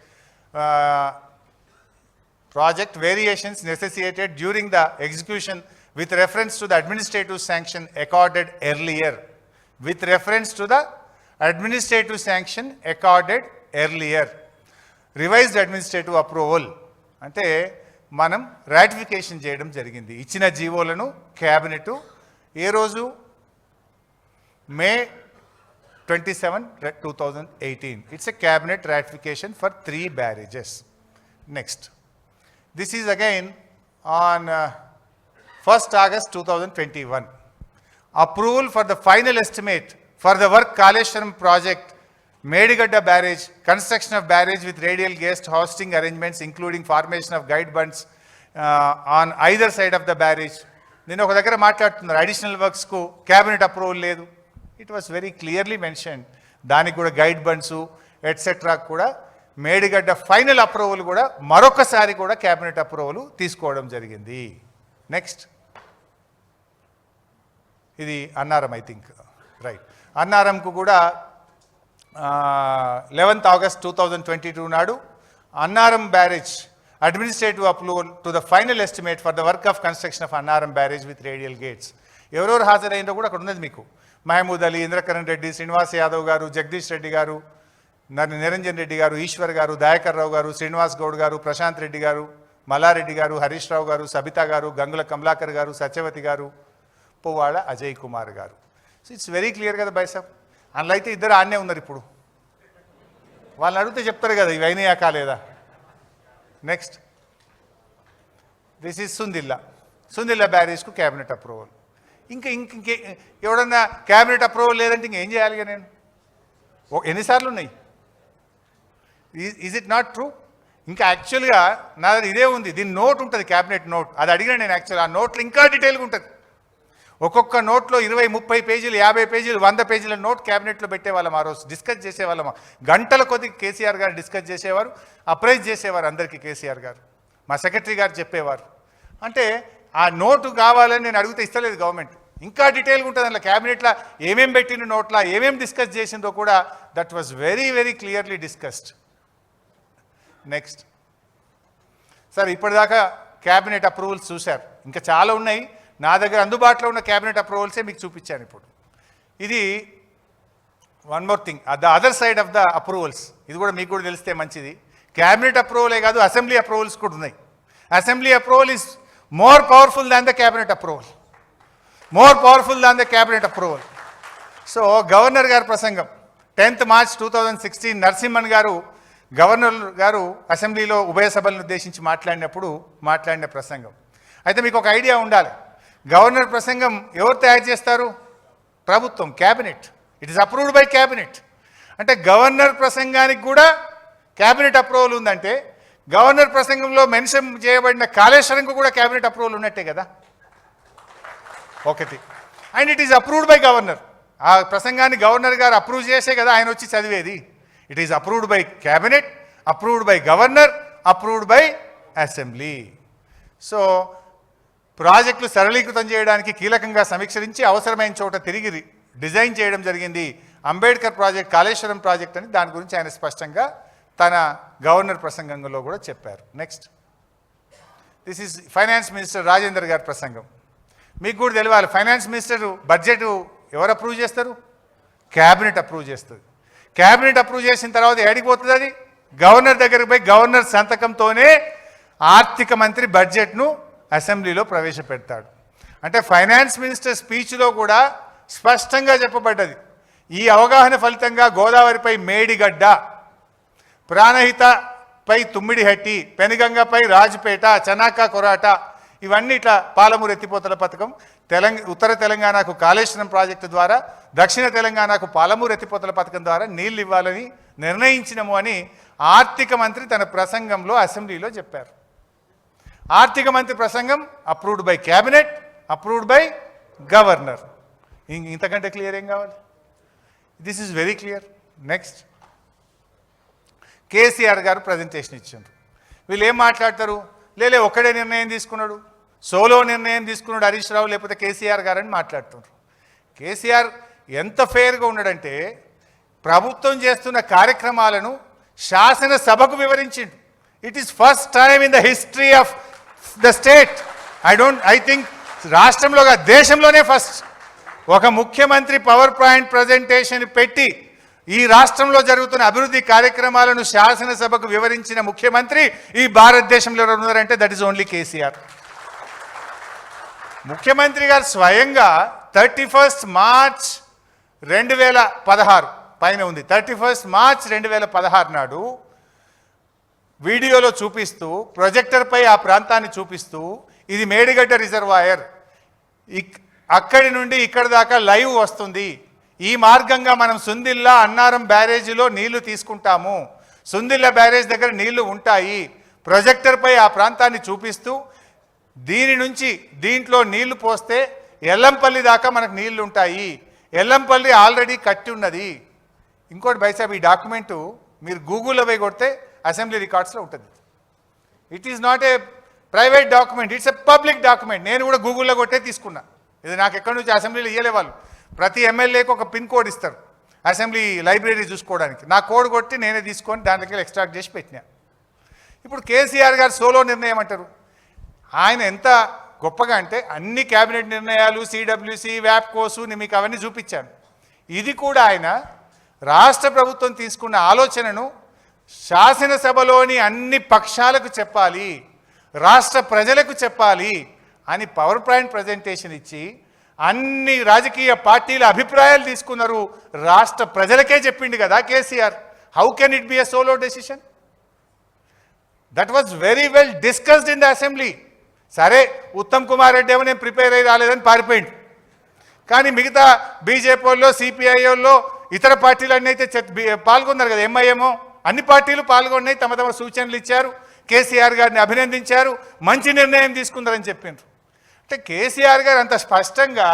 Project variations necessitated during the execution with reference to the administrative sanction accorded earlier. With reference to the administrative sanction accorded earlier. Revised administrative approval. అంటే మనం ratification చేయడం జరిగింది. ఇచ్చిన జీవోలను cabinet ఏ రోజు? May 27, 2018. It's a cabinet ratification for 3 barrages. Next. This is again on 1st August 2021. Approval for the final estimate for the work Kaleshwaram project, Medigadda barrage, construction of barrage with radial guest hosting arrangements including formation of guide bunds on either side of the barrage. నేను ఒక దగ్గర మాట్లాడుతున్నారు additional వర్క్స్కు cabinet approval లేదు. It was very clearly mention. దానికి కూడా guide bunds etcetera కూడా Medigadda final approval కూడా మరొకసారి కూడా క్యాబినెట్ అప్రూవల్ తీసుకోవడం జరిగింది. నెక్స్ట్, ఇది అన్నారం, ఐ థింక్ రైట్. అన్నారంకు కూడా 11th August 2022 నాడు Annaram barrage administrative approval to the final estimate for the work of construction of Annaram barrage with radial gates. ఎవరెవరు హాజరైందో కూడా అక్కడ ఉన్నది మీకు. మహమూద్ అలీ, ఇంద్రకరణ్ రెడ్డి, శ్రీనివాస్ యాదవ్ గారు, జగదీష్ రెడ్డి గారు, నిరంజన్ రెడ్డి గారు, ఈశ్వర్ గారు, దయాకర్ రావు గారు, శ్రీనివాస్ గౌడ్ గారు, ప్రశాంత్ రెడ్డి గారు, మల్లారెడ్డి గారు, హరీష్ రావు గారు, సబితా గారు, గంగుల కమలాకర్ గారు, సత్యవతి గారు, పువ్వాడ అజయ్ కుమార్ గారు. సో ఇట్స్ వెరీ క్లియర్ కదా బై సాబ్. అందులో అయితే ఇద్దరు ఆడనే ఉన్నారు. ఇప్పుడు వాళ్ళని అడిగితే చెప్తారు కదా ఇవైనా కాలేదా. నెక్స్ట్, దిస్ ఈజ్ సుందిల్లా బ్యారేజ్కు క్యాబినెట్ అప్రూవల్. ఇంకే ఎవడన్నా క్యాబినెట్ అప్రూవల్ లేదంటే ఇంకేం చేయాలిగా నేను? ఎన్నిసార్లు ఉన్నాయి? Is it not true? ఇంకా యాక్చువల్గా నా దగ్గర ఇదే ఉంది. దీని నోట్ ఉంటుంది, క్యాబినెట్ నోట్. అది అడిగినా నేను యాక్చువల్ ఆ నోట్లో ఇంకా డీటెయిల్గా ఉంటుంది. ఒక్కొక్క నోట్లో 20, 30 పేజీలు, 50 పేజీలు, 100 పేజీల నోట్ క్యాబినెట్లో పెట్టేవాళ్ళం. ఆ రోజు డిస్కస్ చేసేవాళ్ళం. గంటల కొద్ది కేసీఆర్ గారు డిస్కస్ చేసేవారు, అప్రైజ్ చేసేవారు అందరికీ కేసీఆర్ గారు. మా సెక్రటరీ గారు చెప్పేవారు. అంటే ఆ నోటు కావాలని నేను అడిగితే ఇస్తలేదు గవర్నమెంట్. ఇంకా డీటెయిల్గా ఉంటుంది అందులో. క్యాబినెట్లో ఏమేమి పెట్టిన నోట్లో ఏమేమి డిస్కస్ చేసిందో కూడా that was very very clearly discussed. Next, sir ఇప్పటిదాకా క్యాబినెట్ అప్రూవల్స్ చూశారు, ఇంకా చాలా ఉన్నాయి. నా దగ్గర అందుబాటులో ఉన్న క్యాబినెట్ అప్రూవల్సే మీకు చూపించాను ఇప్పుడు. ఇది one more thing, the other side of the approvals. ఇది కూడా మీకు కూడా తెలిస్తే మంచిది. క్యాబినెట్ అప్రూవలే కాదు, అసెంబ్లీ అప్రూవల్స్ కూడా ఉన్నాయి. Assembly approval is more powerful than the cabinet approval. More powerful than the cabinet approval. So governor గారి ప్రసంగం 10th March 2016 నరసింహన్ గారు, గవర్నర్ గారు అసెంబ్లీలో ఉభయ సభలను ఉద్దేశించి మాట్లాడిన ప్రసంగం. అయితే మీకు ఒక ఐడియా ఉండాలి. గవర్నర్ ప్రసంగం ఎవరు తయారు చేస్తారు? ప్రభుత్వం, cabinet. It is approved by cabinet. అంటే గవర్నర్ ప్రసంగానికి కూడా క్యాబినెట్ అప్రూవల్ ఉందంటే గవర్నర్ ప్రసంగంలో మెన్షన్ చేయబడిన కాళేశ్వరంకు కూడా క్యాబినెట్ అప్రూవల్ ఉన్నట్టే కదా ఒకటి. And it is approved by governor. ఆ ప్రసంగాన్ని గవర్నర్ గారు అప్రూవ్ చేసే కదా ఆయన వచ్చి చదివేది. It is approved by cabinet, approved by governor, approved by assembly. So ప్రాజెక్టులు సరళీకృతం చేయడానికి కీలకంగా సమీక్షించి అవసరమైన చోట తిరిగి డిజైన్ చేయడం జరిగింది. అంబేద్కర్ ప్రాజెక్ట్, కాళేశ్వరం ప్రాజెక్ట్ అని దాని గురించి ఆయన స్పష్టంగా తన గవర్నర్ ప్రసంగంలో కూడా చెప్పారు. Next, this is finance minister Rajender గారి ప్రసంగం. మీకు కూడా తెలియాలి, ఫైనాన్స్ మినిస్టర్ బడ్జెట్ ఎవరు అప్రూవ్ చేస్తారు? క్యాబినెట్ అప్రూవ్ చేస్తుంది. క్యాబినెట్ అప్రూవ్ చేసిన తర్వాత ఏడికి పోతుంది? అది గవర్నర్ దగ్గరికి పోయి గవర్నర్ సంతకంతోనే ఆర్థిక మంత్రి బడ్జెట్ను అసెంబ్లీలో ప్రవేశపెడతాడు. అంటే ఫైనాన్స్ మినిస్టర్ స్పీచ్లో కూడా స్పష్టంగా చెప్పబడ్డది, ఈ అవగాహన ఫలితంగా గోదావరిపై మేడిగడ్డ, ప్రాణహితపై తుమ్మిడిహట్టి, పెనుగంగపై రాజుపేట, చనాకా కొరాట, ఇవన్నీ ఇట్లా పాలమూరు ఎత్తిపోతల పథకం, ఉత్తర తెలంగాణకు కాళేశ్వరం ప్రాజెక్టు ద్వారా, దక్షిణ తెలంగాణకు పాలమూరు ఎత్తిపోతల పథకం ద్వారా నీళ్లు ఇవ్వాలని నిర్ణయించినము అని ఆర్థిక మంత్రి తన ప్రసంగంలో అసెంబ్లీలో చెప్పారు. ఆర్థిక మంత్రి ప్రసంగం approved by cabinet, approved by governor. ఇంతకంటే క్లియర్ ఏం కావాలి? This is very clear. Next, KCR గారు ప్రజెంటేషన్ ఇచ్చిండ్రు. వీళ్ళు ఏం మాట్లాడతారు? లేలే ఒక్కడే నిర్ణయం తీసుకున్నాడు, సోలో నిర్ణయం తీసుకున్నాడు హరీష్ రావు లేకపోతే కేసీఆర్ గారు అని మాట్లాడుతున్నారు. కేసీఆర్ ఎంత ఫెయిర్గా ఉన్నాడంటే ప్రభుత్వం చేస్తున్న కార్యక్రమాలను శాసనసభకు వివరించిండు. It is first time in the history of the state. I think రాష్ట్రంలో దేశంలోనే ఫస్ట్ ఒక ముఖ్యమంత్రి పవర్ పాయింట్ ప్రజెంటేషన్ పెట్టి ఈ రాష్ట్రంలో జరుగుతున్న అభివృద్ధి కార్యక్రమాలను శాసనసభకు వివరించిన ముఖ్యమంత్రి ఈ భారతదేశంలో ఎవరు ఉన్నారంటే దట్ ఈస్ ఓన్లీ కేసీఆర్. ముఖ్యమంత్రి గారు స్వయంగా 31 మార్చ్ 2016 పైన ఉంది, 31 మార్చ్ 2016 నాడు వీడియోలో చూపిస్తూ ప్రొజెక్టర్పై ఆ ప్రాంతాన్ని చూపిస్తూ ఇది మేడిగడ్డ రిజర్వాయర్, అక్కడి నుండి ఇక్కడి దాకా లైవ్ వస్తుంది, ఈ మార్గంగా మనం సుందిల్లా అన్నారం బ్యారేజీలో నీళ్లు తీసుకుంటాము, సుందిల్లా బ్యారేజ్ దగ్గర నీళ్లు ఉంటాయి, ప్రొజెక్టర్పై ఆ ప్రాంతాన్ని చూపిస్తూ దీని నుంచి దీంట్లో నీళ్లు పోస్తే ఎల్లంపల్లి దాకా మనకు నీళ్లు ఉంటాయి, ఎల్లంపల్లి ఆల్రెడీ కట్టి ఉన్నది. ఇంకోటి బైసాబ్, ఈ డాక్యుమెంటు మీరు గూగుల్లో పోయి కొడితే అసెంబ్లీ రికార్డ్స్లో ఉంటుంది. It is not a private document, it's a public document. నేను కూడా గూగుల్లో కొట్టే తీసుకున్నా. ఇది నాకు ఎక్కడి నుంచి అసెంబ్లీలో ఇయ్యలే వాళ్ళు. ప్రతి ఎమ్మెల్యేకి ఒక పిన్ కోడ్ ఇస్తారు అసెంబ్లీ లైబ్రరీ చూసుకోవడానికి. నా కోడ్ కొట్టి నేనే తీసుకొని దాంట్లోకి ఎక్స్ట్రాక్ట్ చేసి పెట్టినా. ఇప్పుడు కేసీఆర్ గారు సోలో నిర్ణయం అంటారు. ఆయన ఎంత గొప్పగా అంటే అన్ని క్యాబినెట్ నిర్ణయాలు, సిడబ్ల్యూసి, వ్యాప్కోసు, నేను మీకు అవన్నీ చూపించాను. ఇది కూడా ఆయన రాష్ట్ర ప్రభుత్వం తీసుకున్న ఆలోచనను శాసనసభలోని అన్ని పక్షాలకు చెప్పాలి, రాష్ట్ర ప్రజలకు చెప్పాలి అని పవర్ పాయింట్ ప్రజెంటేషన్ ఇచ్చి అన్ని రాజకీయ పార్టీల అభిప్రాయాలు తీసుకున్నారు. రాష్ట్ర ప్రజలకే చెప్పిండు కదా KCR. How can it be a solo decision? That was very well discussed in the assembly. సరే, ఉత్తమ్ కుమార్ రెడ్డి ఏమో నేను ప్రిపేర్ అయ్యి రాలేదని పారిపోయింది. కానీ మిగతా బీజేపీ వాళ్ళు, సిపిఐ వాళ్ళు, ఇతర పార్టీలన్నీ అయితే పాల్గొన్నారు కదా. ఎంఐఎంఓ అన్ని పార్టీలు పాల్గొన్నాయి, తమ తమ సూచనలు ఇచ్చారు, కేసీఆర్ గారిని అభినందించారు, మంచి నిర్ణయం తీసుకున్నారని చెప్పిండ్రు. అంటే కేసీఆర్ గారు అంత స్పష్టంగా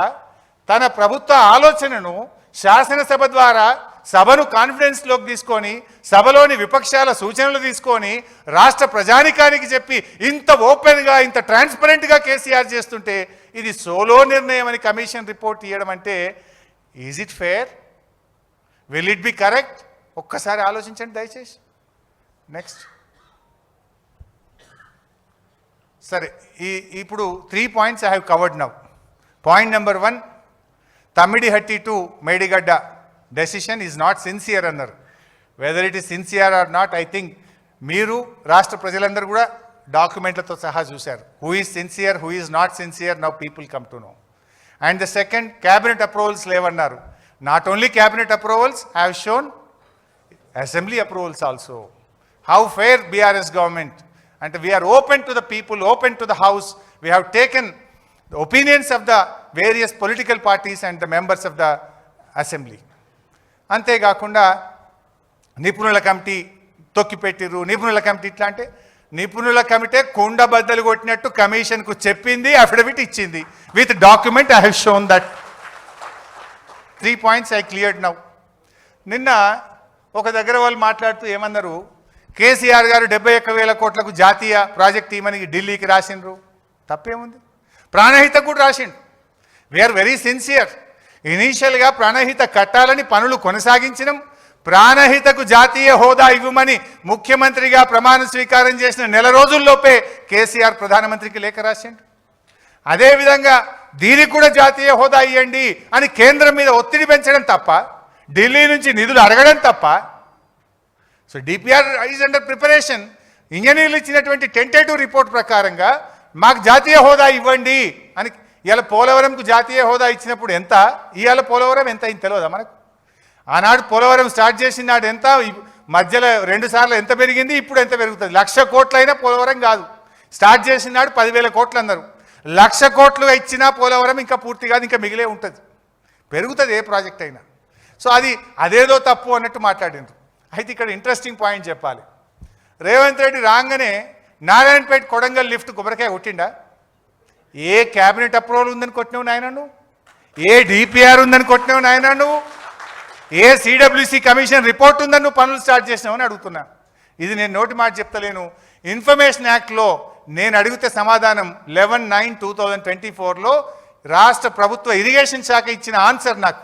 తన ప్రభుత్వ ఆలోచనను శాసనసభ ద్వారా సభను కాన్ఫిడెన్స్లోకి తీసుకొని సభలోని విపక్షాల సూచనలు తీసుకొని రాష్ట్ర ప్రజానికానికి చెప్పి ఇంత ఓపెన్గా ఇంత ట్రాన్స్పరెంట్గా కేసీఆర్ చేస్తుంటే ఇది సోలో నిర్ణయం అని కమిషన్ రిపోర్ట్ ఇవ్వడం అంటే is it fair? Will it be correct? ఒక్కసారి ఆలోచించండి దయచేసి. నెక్స్ట్, సరే, ఇప్పుడు 3 points I have covered now. Point number 1, Tammidihatti to Medigadda decision is not sincere అన్నారు. Whether it is sincere or not, I think మీరు రాష్ట్ర ప్రజలందరూ కూడా డాక్యుమెంట్లతో సహా చూశారు. Who is sincere, who is not sincere, now people come to know. And the second, cabinet approvals లేవన్నారు. Not only cabinet approvals, have shown assembly approvals also. How fair BRS government. And we are open to the people, open to the house. We have taken the opinions of the various political parties and the members of the assembly. అంతేకాకుండా నిపుణుల committee తొక్కిపెట్టిర్రు. నిపుణుల committee ఇట్లా అంటే నిపుణుల committee కుండ బద్దలు కొట్టినట్టు కమిషన్కు చెప్పింది, అఫిడవిట్ ఇచ్చింది. With document I have shown that. 3 points I cleared now. నిన్న ఒక దగ్గర వాళ్ళు మాట్లాడుతూ ఏమన్నారు, కేసీఆర్ గారు 71,000 కోట్లకు జాతీయ ప్రాజెక్ట్ టీమని ఢిల్లీకి రాసిండ్రు. తప్పేముంది? ప్రాణహిత కూడా రాసిండు. We're very sincere. ఇనీషియల్గా ప్రాణహిత కట్టాలని పనులు కొనసాగించడం, ప్రాణహితకు జాతీయ హోదా ఇవ్వమని ముఖ్యమంత్రిగా ప్రమాణ స్వీకారం చేసిన నెల రోజుల్లోపే కేసీఆర్ ప్రధానమంత్రికి లేఖ రాసిండు. అదేవిధంగా దీనికి కూడా జాతీయ హోదా ఇవ్వండి అని కేంద్రం మీద ఒత్తిడి పెంచడం తప్ప, ఢిల్లీ నుంచి నిధులు అడగడం తప్ప. So DPR is under preparation. ఇంజనీర్లు ఇచ్చినటువంటి టెంటేటివ్ రిపోర్ట్ ప్రకారంగా మాకు జాతీయ హోదా ఇవ్వండి అని. ఇవాళ పోలవరంకు జాతీయ హోదా ఇచ్చినప్పుడు ఎంత, ఇవాళ పోలవరం ఎంత అయింది తెలియదా మనకు? ఆనాడు పోలవరం స్టార్ట్ చేసిన నాడు ఎంత, మధ్యలో 2 సార్లు ఎంత పెరిగింది, ఇప్పుడు ఎంత పెరుగుతుంది? 1,00,000 కోట్లైనా పోలవరం కాదు. స్టార్ట్ చేసిన నాడు 10,000 కోట్లు అన్నారు. 1,00,000 కోట్లు ఇచ్చినా పోలవరం ఇంకా పూర్తి కాదు, ఇంకా మిగిలే ఉంటుంది. పెరుగుతుంది ఏ ప్రాజెక్ట్ అయినా. సో అదేదో తప్పు అన్నట్టు మాట్లాడిండ్రు. అయితే ఇక్కడ ఇంట్రెస్టింగ్ పాయింట్ చెప్పాలి. రేవంత్ రెడ్డి రాగానే నారాయణపేట కొడంగల్ లిఫ్ట్ కొబ్బరికాయ కొట్టిండా? ఏ క్యాబినెట్ అప్రూవల్ ఉందని కొట్టినావు నాయన? నువ్వు ఏ డిపిఆర్ ఉందని కొట్టినావు నాయన నువ్వు? ఏ సిడబ్ల్యూసి కమిషన్ రిపోర్ట్ ఉందని నువ్వు పనులు స్టార్ట్ చేసినావు అని అడుగుతున్నా. ఇది నేను నోటి మాట చెప్తలేను. ఇన్ఫర్మేషన్ యాక్ట్లో నేను అడిగితే సమాధానం 11/9/2024లో రాష్ట్ర ప్రభుత్వ ఇరిగేషన్ శాఖ ఇచ్చిన ఆన్సర్ నాకు.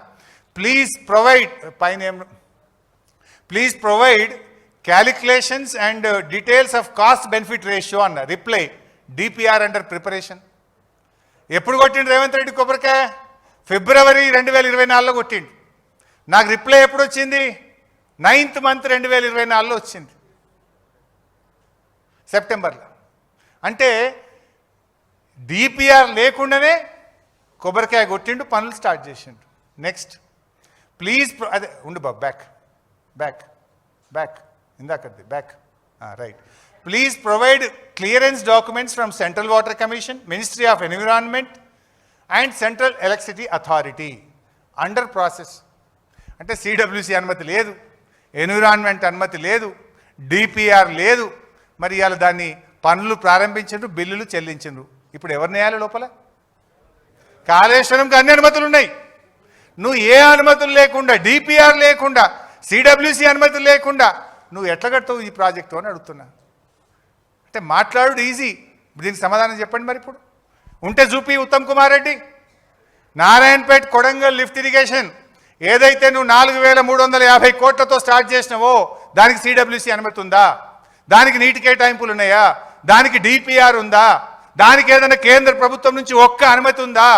Please provide calculations and details of cost benefit ratio అన్న రిప్లై డిపిఆర్ అండర్ ప్రిపరేషన్. ఎప్పుడు కొట్టిండు రేవంత్ రెడ్డి కొబ్బరికాయ? ఫిబ్రవరి 2024లో కొట్టిండు. నాకు రిప్లై ఎప్పుడు వచ్చింది? 9th month 2024లో వచ్చింది, సెప్టెంబర్లో. అంటే డిపిఆర్ లేకుండానే కొబ్బరికాయ కొట్టిండు, పనులు స్టార్ట్ చేసిండు. నెక్స్ట్ ప్లీజ్ అదే ఉండు బాబు, బ్యాక్ ఇందాకది back right. Please provide clearance documents from central water commission, ministry of environment and central electricity authority under process. అంటే సిడబ్ల్యూసి అనుమతి లేదు, ఎన్విరాన్మెంట్ అనుమతి లేదు, డిపిఆర్ లేదు. మరి ఇవాళ దాన్ని పనులు ప్రారంభించండు, బిల్లులు చెల్లించండు. ఇప్పుడు ఎవరిని వేయాలి లోపల? కాళేశ్వరంకి అన్ని అనుమతులు ఉన్నాయి. నువ్వు ఏ అనుమతులు లేకుండా, డిపిఆర్ లేకుండా, సిడబ్ల్యూసి అనుమతులు లేకుండా నువ్వు ఎట్లా కడతావు ఈ ప్రాజెక్టు అని అడుగుతున్నా. అంటే మాట్లాడు ఈజీ, దీనికి సమాధానం చెప్పండి. మరి ఇప్పుడు ఉంటే చూపి ఉత్తమ్ కుమార్ రెడ్డి. నారాయణపేట్ కొడంగల్ లిఫ్ట్ ఇరిగేషన్ ఏదైతే నువ్వు 4,350 కోట్లతో స్టార్ట్ చేసినావో దానికి సిడబ్ల్యూసి అనుమతి ఉందా? దానికి నీటి కేటాయింపులు ఉన్నాయా? దానికి డిపిఆర్ ఉందా? దానికి ఏదైనా కేంద్ర ప్రభుత్వం నుంచి ఒక్క అనుమతి ఉందా?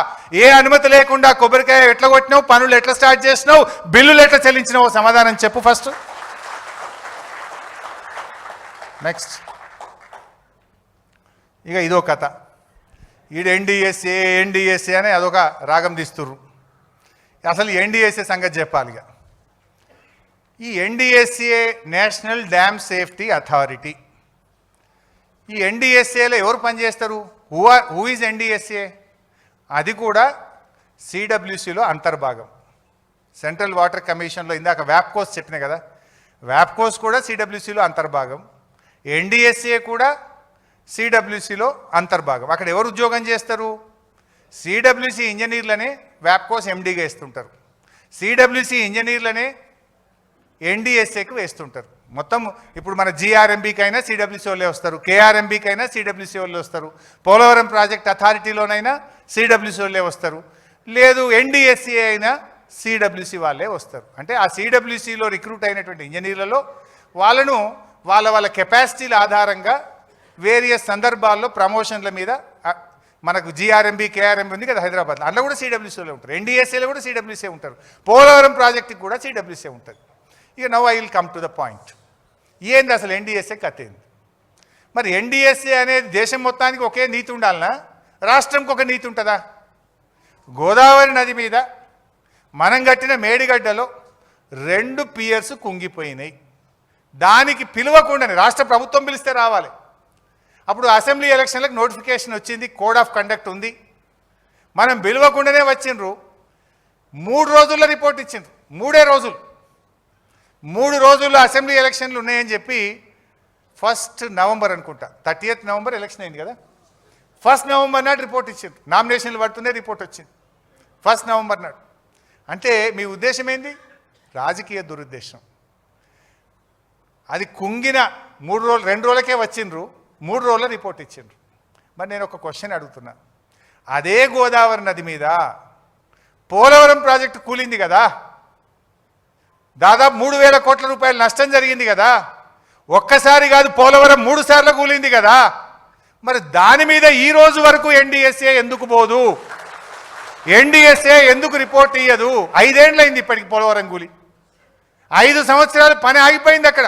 ఏ అనుమతి లేకుండా కొబ్బరికాయ ఎట్లా కొట్టినావు, పనులు ఎట్లా స్టార్ట్ చేసినావు, బిల్లులు ఎట్లా చెల్లించినావు? సమాధానం చెప్పు ఫస్ట్. నెక్స్ట్ ఇక ఇదో కథ. ఈడు ఎన్డిఎస్ఏ అని అదొక రాగం తీస్తుర్రు. అసలు ఎన్డిఎస్ఏ సంగతి చెప్పాలి. ఇక ఈ NDSA national dam safety authority. ఈ ఎన్డిఎస్ఏలో ఎవరు పనిచేస్తారు? Who is NDSA? అది కూడా సిడబ్ల్యూసిలో అంతర్భాగం. సెంట్రల్ వాటర్ కమిషన్లో ఇందాక వ్యాప్కోస్ చెప్పిన కదా, వ్యాప్కోస్ కూడా సిడబ్ల్యూసిలో అంతర్భాగం. ఎన్డిఎస్ఏ కూడా సిడబ్ల్యూసిలో అంతర్భాగం. అక్కడ ఎవరు ఉద్యోగం చేస్తారు? సిడబ్ల్యూసి ఇంజనీర్లనే వ్యాప్కోస్ ఎండీగా వేస్తుంటారు, సిడబ్ల్యూసి ఇంజనీర్లనే ఎన్డిఎస్ఏకి వేస్తుంటారు. మొత్తం ఇప్పుడు మన జిఆర్ఎంబీకి అయినా సిడబ్ల్యూసి వాళ్ళే వస్తారు, కేఆర్ఎంబీకి అయినా సిడబ్ల్యూసి వాళ్ళే వస్తారు, పోలవరం ప్రాజెక్ట్ అథారిటీలోనైనా సిడబ్ల్యూసి వాళ్ళే వస్తారు, లేదు ఎన్డిఎస్ఏ అయినా సిడబ్ల్యూసి వాళ్ళే వస్తారు. అంటే ఆ సిడబ్ల్యూసిలో రిక్రూట్ అయినటువంటి ఇంజనీర్లలో వాళ్ళను వాళ్ళ కెపాసిటీల ఆధారంగా వేరియస్ సందర్భాల్లో ప్రమోషన్ల మీద మనకు జిఆర్ఎంబీ కేఆర్ఎంబీ ఉంది కదా హైదరాబాద్లో, అందులో కూడా సిడబ్ల్యూసీలో ఉంటారు, ఎన్డిఎస్ఏలో కూడా సిడబ్ల్యూసీ ఉంటారు, పోలవరం ప్రాజెక్టుకి కూడా సిడబ్ల్యూసీ ఉంటుంది. ఇక now I will come to the point. ఏంది అసలు ఎన్డిఎస్ఏ కథ ఏంది? మరి ఎన్డిఎస్ఏ అనేది దేశం మొత్తానికి ఒకే నీతి ఉండాలనా, రాష్ట్రంకి ఒక నీతి ఉంటుందా? గోదావరి నది మీద మనం కట్టిన మేడిగడ్డలో 2 పియర్స్ కుంగిపోయినాయి. దానికి పిలవకుండానే రాష్ట్ర ప్రభుత్వం పిలిస్తే రావాలి. అప్పుడు అసెంబ్లీ ఎలక్షన్లకు నోటిఫికేషన్ వచ్చింది, కోడ్ ఆఫ్ కండక్ట్ ఉంది. మనం పిలవకుండానే వచ్చిండ్రు. 3 రోజుల్లో రిపోర్ట్ ఇచ్చిండ్రు. 3 రోజుల్లో అసెంబ్లీ ఎలక్షన్లు ఉన్నాయని చెప్పి 1st November అనుకుంటా, 30th November ఎలక్షన్ అయింది కదా, 1st November నాడు రిపోర్ట్ ఇచ్చిండ్రు. నామినేషన్లు పడుతుందే రిపోర్ట్ వచ్చింది 1st November నాడు. అంటే మీ ఉద్దేశం ఏంది? రాజకీయ దురుద్దేశం. అది కుంగిన 2 రోజులకే వచ్చిండ్రు, 3 రోజుల రిపోర్ట్ ఇచ్చిండ్రు. మరి నేను ఒక క్వశ్చన్ అడుగుతున్నా. అదే గోదావరి నది మీద పోలవరం ప్రాజెక్టు కూలింది కదా, దాదాపు 3,000 కోట్ల రూపాయలు నష్టం జరిగింది కదా, ఒక్కసారి కాదు పోలవరం 3 సార్లు కూలింది కదా. మరి దాని మీద ఈ రోజు వరకు ఎన్డిఎస్ఏ ఎందుకు పోదు? ఎన్డిఎస్ఏ ఎందుకు రిపోర్ట్ ఇయ్యదు? 5 ఏళ్ళైంది ఇప్పటికి పోలవరం కూలి, 5 సంవత్సరాలు పని ఆగిపోయింది అక్కడ.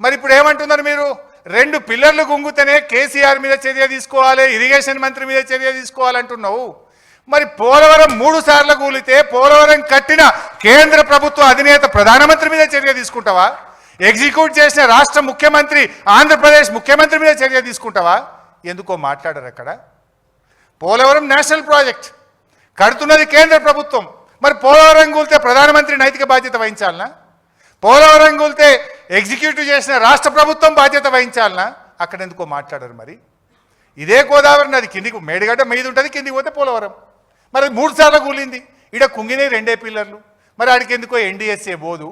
మరి ఇప్పుడు ఏమంటున్నారు మీరు? 2 పిల్లర్లు గుంగుతేనే కేసీఆర్ మీద చర్య తీసుకోవాలి, ఇరిగేషన్ మంత్రి మీద చర్య తీసుకోవాలంటున్నావు. మరి పోలవరం 3 సార్లు కూలితే పోలవరం కట్టిన కేంద్ర ప్రభుత్వ అధినేత ప్రధానమంత్రి మీద చర్య తీసుకుంటావా? ఎగ్జిక్యూట్ చేసిన రాష్ట్ర ముఖ్యమంత్రి, ఆంధ్రప్రదేశ్ ముఖ్యమంత్రి మీద చర్య తీసుకుంటావా? ఎందుకో మాట్లాడరు అక్కడ. పోలవరం నేషనల్ ప్రాజెక్ట్, కడుతున్నది కేంద్ర ప్రభుత్వం. మరి పోలవరం కూలితే ప్రధానమంత్రి నైతిక బాధ్యత వహించాలనా? పోలవరం కూలితే ఎగ్జిక్యూటివ్ చేసిన రాష్ట్ర ప్రభుత్వం బాధ్యత వహించాలనా? అక్కడ ఎందుకో మాట్లాడరు. మరి ఇదే గోదావరి నది కిందికి మేడిగడ్డ మీద ఉంటుంది, కిందికి పోతే పోలవరం. మరి 3 సార్లు కూలింది. ఈడ కుంగినే 2 పిల్లర్లు. మరి ఆడికి ఎందుకో NDSA పోదు,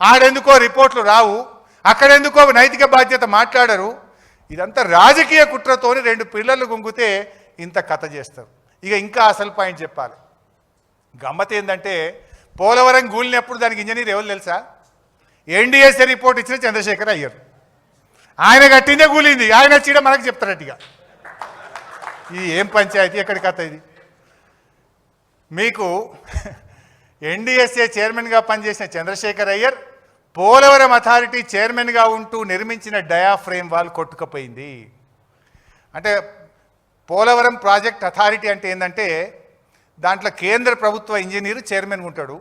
ఆడెందుకో రిపోర్ట్లు రావు, అక్కడెందుకో నైతిక బాధ్యత మాట్లాడరు. ఇదంతా రాజకీయ కుట్రతోని 2 పిల్లర్లు గుంగితే ఇంత కథ చేస్తారు. ఇక ఇంకా అసలు పాయింట్ చెప్పాలి. గమ్మత్ ఏంటంటే పోలవరం గూలినప్పుడు దానికి ఇంజనీర్ ఎవరు తెలుసా? NDSA రిపోర్ట్ ఇచ్చిన చంద్రశేఖర్ అయ్యర్. ఆయన కట్టిందే కూలింది, ఆయన చీడ మనకు చెప్తారట్టుగా. ఇది ఏం పంచాయతీ, ఎక్కడి కథ ఇది? మీకు NDSA చైర్మన్గా పనిచేసిన చంద్రశేఖర్ అయ్యర్ పోలవరం అథారిటీ చైర్మన్గా ఉంటూ నిర్మించిన డయాఫ్రేమ్ వాల్ కొట్టుకుపోయింది. అంటే పోలవరం ప్రాజెక్ట్ అథారిటీ అంటే ఏంటంటే దాంట్లో కేంద్ర ప్రభుత్వ ఇంజనీరు చైర్మన్గా ఉంటాడు,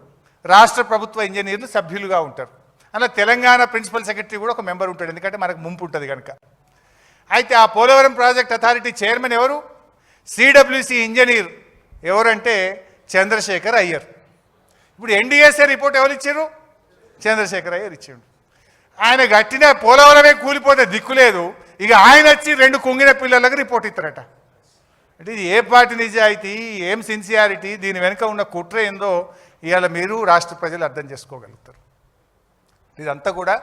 రాష్ట్ర ప్రభుత్వ ఇంజనీర్లు సభ్యులుగా ఉంటారు. అలా తెలంగాణ ప్రిన్సిపల్ సెక్రటరీ కూడా ఒక మెంబర్ ఉంటాడు, ఎందుకంటే మనకు ముంపు ఉంటుంది కనుక. అయితే ఆ పోలవరం ప్రాజెక్ట్ అథారిటీ చైర్మన్ ఎవరు? CWC ఇంజనీర్ ఎవరంటే చంద్రశేఖర్ అయ్యర్. ఇప్పుడు NDSA రిపోర్ట్ ఎవరు ఇచ్చారు? చంద్రశేఖర్ అయ్యర్ ఇచ్చాడు. ఆయన గట్టిన పోలవరమే కూలిపోతే దిక్కులేదు, ఇక ఆయన వచ్చి 2 కుంగిన పిల్లలకు రిపోర్ట్ ఇస్తారట. అంటే ఇది ఏ పార్టీ నిజాయితీ, ఏం సిన్సియారిటీ, దీని వెనుక ఉన్న కుట్ర ఏందో ఇవాళ మీరు రాష్ట్ర ప్రజలు అర్థం చేసుకోగలుగుతారు. ఇదంతా కూడా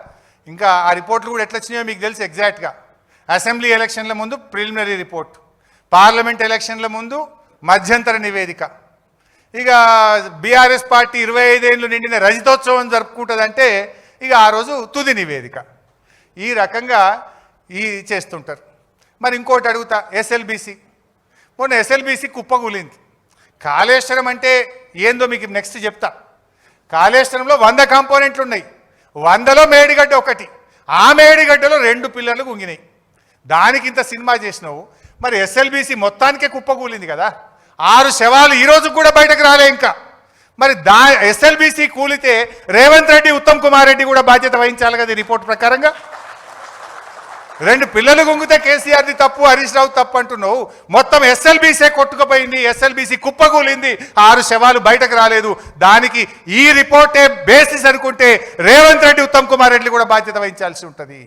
ఇంకా ఆ రిపోర్ట్లు కూడా ఎట్లా వచ్చినాయో మీకు తెలుసు ఎగ్జాక్ట్గా. అసెంబ్లీ ఎలక్షన్ల ముందు ప్రిలిమినరీ రిపోర్ట్, పార్లమెంట్ ఎలక్షన్ల ముందు మధ్యంతర నివేదిక, ఇక బీఆర్ఎస్ పార్టీ 25 ఏళ్ళు నిండిన రజతోత్సవం జరుపుకుంటుందంటే ఇక ఆ రోజు తుది నివేదిక. ఈ రకంగా చేస్తుంటారు. మరి ఇంకోటి అడుగుతా, SLBC మొన్న SLBC కుప్పకూలింది. కాళేశ్వరం అంటే ఏందో మీకు నెక్స్ట్ చెప్తా. కాళేశ్వరంలో 100 కాంపోనెంట్లు ఉన్నాయి, 100లో మేడిగడ్డ ఒకటి, ఆ మేడిగడ్డలో 2 పిల్లర్లు గుంగినాయి. దానికి ఇంత సినిమా చేసినావు. మరి SLBC మొత్తానికే కుప్పకూలింది కదా, 6 శవాలు ఈ రోజు కూడా బయటకు రాలే ఇంకా. మరి SLBC కూలితే రేవంత్ రెడ్డి, ఉత్తమ్ కుమార్ రెడ్డి కూడా బాధ్యత వహించాలి కదా రిపోర్ట్ ప్రకారంగా. 2 పిల్లలు గుంగితే కేసీఆర్ది తప్పు, హరీష్ రావు తప్పు అంటున్నావు. మొత్తం SLBC కొట్టుకుపోయింది, SLBC కుప్పకూలింది, 6 శవాలు బయటకు రాలేదు. దానికి ఈ రిపోర్టే బేసిస్ అనుకుంటే రేవంత్ రెడ్డి, ఉత్తమ్ కుమార్ రెడ్డి కూడా బాధ్యత వహించాల్సి ఉంటుంది.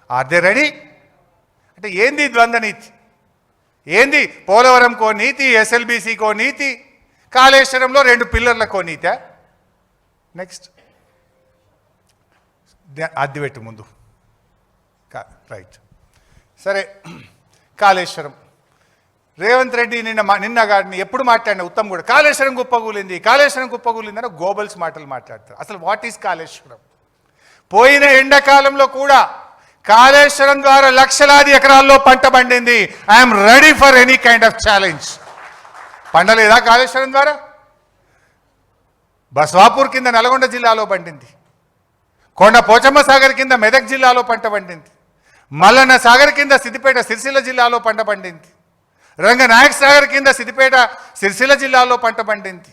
Are they ready? అంటే ఏంది ద్వంద్వ నీతి? ఏంది పోలవరంకో నీతి, SLBCకో నీతి, కాళేశ్వరంలో 2 పిల్లర్లకో నీతా? నెక్స్ట్ అద్దెపెట్టు ముందు రైట్. సరే, కాళేశ్వరం రేవంత్ రెడ్డి నిన్న గారిని ఎప్పుడు మాట్లాడినా ఉత్తమ్ కూడా కాళేశ్వరం కుప్పకూలింది, కాళేశ్వరం కుప్పకూలింది అని గోబల్స్ మాటలు మాట్లాడతారు. అసలు వాట్ ఈస్ కాళేశ్వరం? పోయిన ఎండాకాలంలో కూడా కాళేశ్వరం ద్వారా లక్షలాది ఎకరాల్లో పంట పండింది. I'm ready for any kind of challenge. పండలేదా కాళేశ్వరం ద్వారా? బస్వాపూర్ కింద నల్గొండ జిల్లాలో పండింది, కొండ పోచమ్మ సాగర్ కింద మెదక్ జిల్లాలో పంట పండింది, మల్లన్న సాగర్ కింద సిద్దిపేట సిరిసిల్ల జిల్లాలో పంట పండింది, రంగనాయక్ సాగర్ కింద సిద్దిపేట సిరిసిల్ల జిల్లాలో పంట పండింది,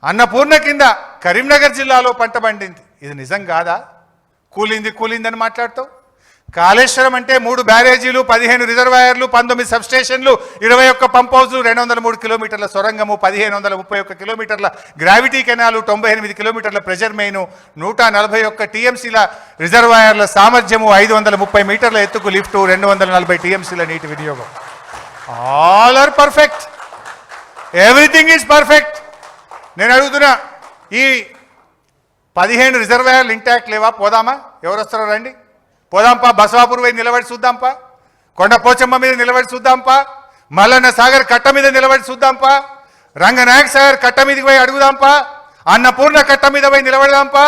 అన్నపూర్ణ కింద కరీంనగర్ జిల్లాలో పంట పండింది. ఇది నిజం కాదా? కూలిందని మాట్లాడతావు. కాళేశ్వరం అంటే 3 బ్యారేజీలు, 15 రిజర్వాయర్లు, 19 సబ్స్టేషన్లు, 21 పంప్ హౌస్లు, 203 కిలోమీటర్ల సొరంగము, 1531 కిలోమీటర్ల గ్రావిటీ కెనాలు, 98 కిలోమీటర్ల ప్రెజర్ మెయిన్, 141 టీఎంసీల రిజర్వాయర్ల సామర్థ్యము, 530 మీటర్ల ఎత్తుకు లిఫ్టు, 240 టీఎంసీల నీటి వినియోగం. All are perfect, everything is perfect. నేను అడుగుతున్నా, ఈ 15 రిజర్వాయర్లు ఇంటాక్ట్ లేవా? పోదామా? ఎవరు వస్తారో రండి, పోదాంపా. బసవాపూర్ పోయి నిలబడి చూద్దాంపా, కొండ పోచమ్మ మీద నిలబడి చూద్దాంపా, మల్లన్న సాగర్ కట్ట మీద నిలబడి చూద్దాంపా, రంగనాయక్ సాగర్ కట్ట మీదకి పోయి అడుగుదాంపా, అన్నపూర్ణ కట్ట మీద పోయి నిలబడదాంపా.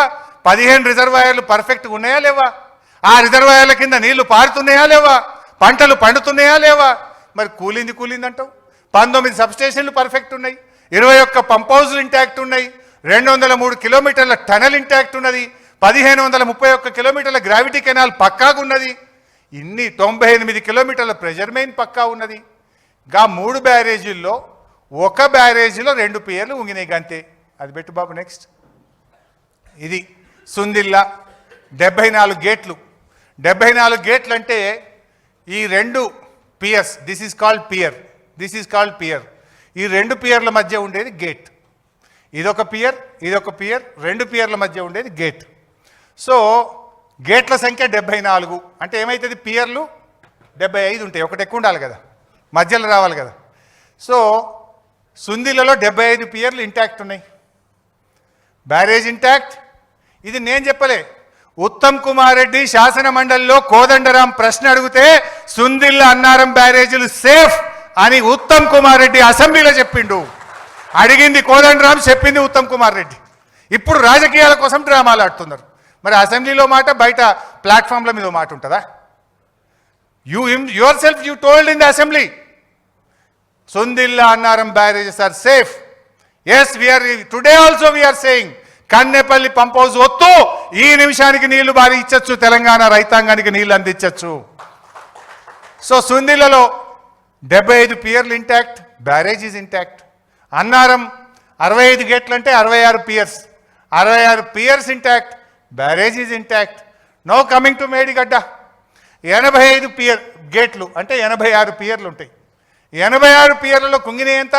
15 రిజర్వాయర్లు పర్ఫెక్ట్గా ఉన్నాయా లేవా? ఆ రిజర్వాయర్ల కింద నీళ్లు పారుతున్నాయా లేవా? పంటలు పండుతున్నాయా లేవా? మరి కూలింది అంటావు. 19 సబ్స్టేషన్లు పర్ఫెక్ట్ ఉన్నాయి, 21 పంప్ హౌస్లు ఇంటాక్ట్ ఉన్నాయి, 203 కిలోమీటర్ల టనల్ ఇంటాక్ట్ ఉన్నది, 1531 కిలోమీటర్ల గ్రావిటీ కెనాల్ పక్కాగా ఉన్నది, ఇన్ని 98 కిలోమీటర్ల ప్రెజర్ మెయిన్ పక్కా ఉన్నది. గా 3 బ్యారేజీల్లో 1 బ్యారేజీలో 2 పియర్లు ఉంగినాయి గంతే. అది పెట్టు బాబు. నెక్స్ట్ ఇది సుందిల్లా 74 గేట్లు. 74 గేట్లు అంటే ఈ 2 piers, this is called pier, this is called pier. ఈ 2 పియర్ల మధ్య ఉండేది గేట్. ఇదొక పియర్, ఇదొక పియర్, 2 పియర్ల మధ్య ఉండేది గేట్. సో గేట్ల సంఖ్య 74. అంటే ఏమవుతుంది? పియర్లు 75 ఉంటాయి, ఒకటి ఎక్కువ ఉండాలి కదా, మధ్యలో రావాలి కదా. సో సుందిలలో 75 పియర్లు ఇంటాక్ట్ ఉన్నాయి, బ్యారేజ్ ఇంటాక్ట్. ఇది నేను చెప్పలే, ఉత్తమ్ కుమార్ రెడ్డి శాసన మండలిలో కోదండరాం ప్రశ్న అడిగితే సుందిల్ల అన్నారం బ్యారేజీలు సేఫ్ అని ఉత్తమ్ కుమార్ రెడ్డి అసెంబ్లీలో చెప్పిండు. అడిగింది కోదండరాం, చెప్పింది ఉత్తమ్ కుమార్ రెడ్డి. ఇప్పుడు రాజకీయాల కోసం డ్రామాలు ఆడుతున్నారు. మరి అసెంబ్లీలో మాట, బయట ప్లాట్ఫామ్ల మీద మాట ఉంటుందా? Your self you told in the assembly Sundilla Annaram barrages are safe. Yes, today also we are saying Kannepalli pump house ottu ee nimishaniki neelu bari ichchochu, Telangana raitanganiki neelu andichchu. So Sundillalo 75 piers intact, barrage is intact. Annaram 65 gates ante 66 piers, 66 piers intact, barrage is intact. Now coming to Medigadda, 85 pier gates ante 86 piers ఉంటాయి. 86 పియర్లలో కుంగినే ఎంత?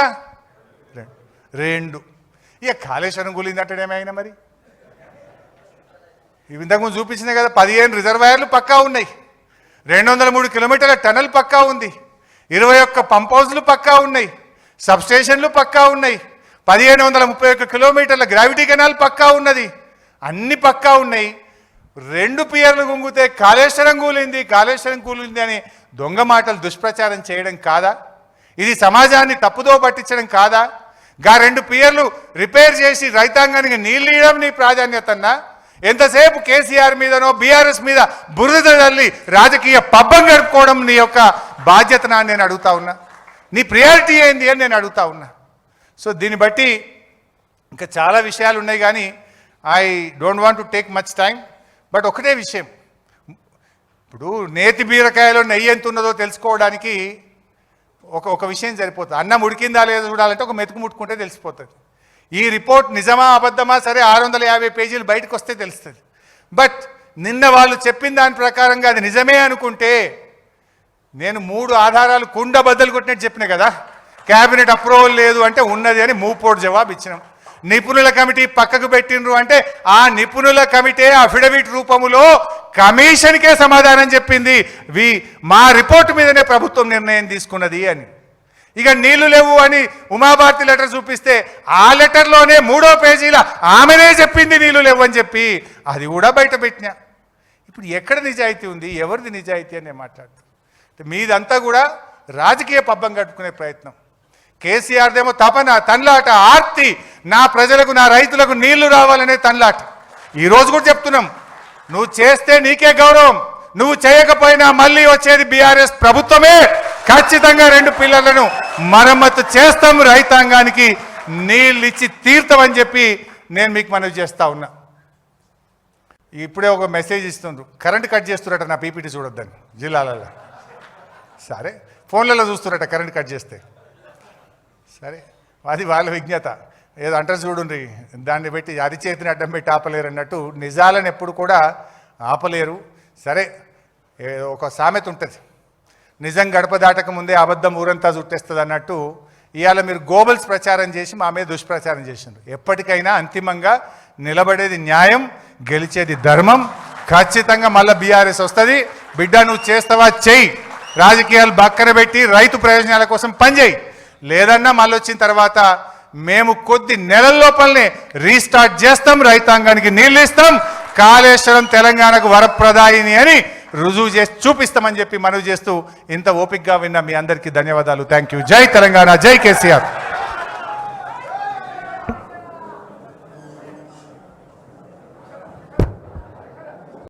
2. ఇక కాళేశ్వరం కూలిందంటేనేమైనా మరి ఇంతకుముందు చూపించినాయి కదా, 15 రిజర్వాయర్లు పక్కా ఉన్నాయి, 203 కిలోమీటర్ల tunnel పక్కా ఉంది, 21 పంప్ హౌస్లు పక్కా ఉన్నాయి, సబ్స్టేషన్లు పక్కా ఉన్నాయి, 1531 కిలోమీటర్ల గ్రావిటీ కెనాల్ పక్కా ఉన్నది, అన్ని పక్కా ఉన్నాయి. 2 పియర్లు కుంగితే కాళేశ్వరం కూలింది అని దొంగ మాటలు దుష్ప్రచారం చేయడం కాదా? ఇది సమాజాన్ని తప్పుదో పట్టించడం కాదా? 2 పియర్లు రిపేర్ చేసి రైతాంగానికి నీళ్ళు ఇవ్వడం నీ ప్రాధాన్యతన్నా? ఎంతసేపు కేసీఆర్ మీదనో బీఆర్ఎస్ మీద బురద తల్లి రాజకీయ పబ్బం గడుపుకోవడం నీ యొక్క బాధ్యతనా అని నేను అడుగుతా ఉన్నా. నీ ప్రియారిటీ ఏంది అని నేను అడుగుతా ఉన్నా. సో దీన్ని బట్టి ఇంకా చాలా విషయాలు ఉన్నాయి, కానీ I don't want to take much time. But ఒకటే విషయం, ఇప్పుడు నేతి బీరకాయలో నెయ్యి ఎంత ఉన్నదో తెలుసుకోవడానికి ఒక విషయం సరిపోతుంది. అన్నం ఉడికిందా లేదో చూడాలంటే ఒక మెతుకు ముట్టుకుంటే తెలిసిపోతుంది. ఈ రిపోర్ట్ నిజమా అబద్ధమా సరే 650 పేజీలు బయటకు వస్తే తెలుస్తుంది. బట్ నిన్న వాళ్ళు చెప్పిన దాని ప్రకారంగా అది నిజమే అనుకుంటే, నేను 3 ఆధారాలు కుండ బద్దలు కొట్టినట్టు చెప్పిన కదా, క్యాబినెట్ అప్రూవల్ లేదు అంటే ఉన్నది అని మూపోటు జవాబు ఇచ్చినాం. నిపుణుల కమిటీ పక్కకు పెట్టినరు అంటే ఆ నిపుణుల కమిటీ అఫిడవిట్ రూపములో కమిషన్కే సమాధానం చెప్పింది, మా రిపోర్టు మీదనే ప్రభుత్వం నిర్ణయం తీసుకున్నది అని. ఇక నీళ్లు లేవు అని ఉమాభారతి లెటర్ చూపిస్తే ఆ లెటర్లోనే 3వ పేజీల ఆమెనే చెప్పింది నీళ్లు లేవు అని చెప్పి, అది కూడా బయట పెట్టినా. ఇప్పుడు ఎక్కడ నిజాయితీ ఉంది, ఎవరిది నిజాయితీ అని నేను మాట్లాడుతాను. మీదంతా కూడా రాజకీయ పబ్బం కట్టుకునే ప్రయత్నం. కేసీఆర్దేమో తపన, తన్లాట, ఆర్తి, నా ప్రజలకు నా రైతులకు నీళ్లు రావాలనే తన్లాట. ఈరోజు కూడా చెప్తున్నాం, నువ్వు చేస్తే నీకే గౌరవం, నువ్వు చేయకపోయినా మళ్ళీ వచ్చేది బీఆర్ఎస్ ప్రభుత్వమే. ఖచ్చితంగా 2 పిల్లర్లను మరమ్మతు చేస్తాం, రైతాంగానికి నీళ్ళు ఇచ్చి తీర్థమని చెప్పి నేను మీకు మనవి చేస్తా ఉన్నా. ఇప్పుడే ఒక మెసేజ్ ఇస్తుండ్రు, కరెంట్ కట్ చేస్తున్నట నా పీపీటీ చూడొద్దని జిల్లాలలో. సరే, ఫోన్లలో చూస్తున్నట కరెంట్ కట్ చేస్తే. సరే, అది వాళ్ళ విజ్ఞత, ఏదో అంటారు చూడండి, దాన్ని పెట్టి అరిచేతిని అడ్డం పెట్టి ఆపలేరు అన్నట్టు నిజాలను ఎప్పుడు కూడా ఆపలేరు. సరే, ఒక సామెత ఉంటుంది, నిజం గడప దాటక ముందే అబద్ధం ఊరంతా చుట్టేస్తుంది అన్నట్టు. ఇవాళ మీరు గోబల్స్ ప్రచారం చేసి మా మీద దుష్ప్రచారం చేసిండ్రు. ఎప్పటికైనా అంతిమంగా నిలబడేది న్యాయం, గెలిచేది ధర్మం. ఖచ్చితంగా మళ్ళీ బీఆర్ఎస్ వస్తుంది. బిడ్డ నువ్వు చేస్తావా చెయ్యి, రాజకీయాలు పక్కన పెట్టి రైతు ప్రయోజనాల కోసం పనిచేయి. లేదన్నా మళ్ళీ వచ్చిన తర్వాత మేము కొద్ది నెలల లోపలనే రీస్టార్ట్ చేస్తాం, రైతాంగానికి నీళ్ళు ఇస్తాం, కాళేశ్వరం తెలంగాణకు వరప్రదాయిని అని రుజువు చేసి చూపిస్తామని చెప్పి మనవి చేస్తూ ఇంత ఓపికగా విన్న మీ అందరికీ ధన్యవాదాలు. Thank you. జై తెలంగాణ, జై కేసీఆర్.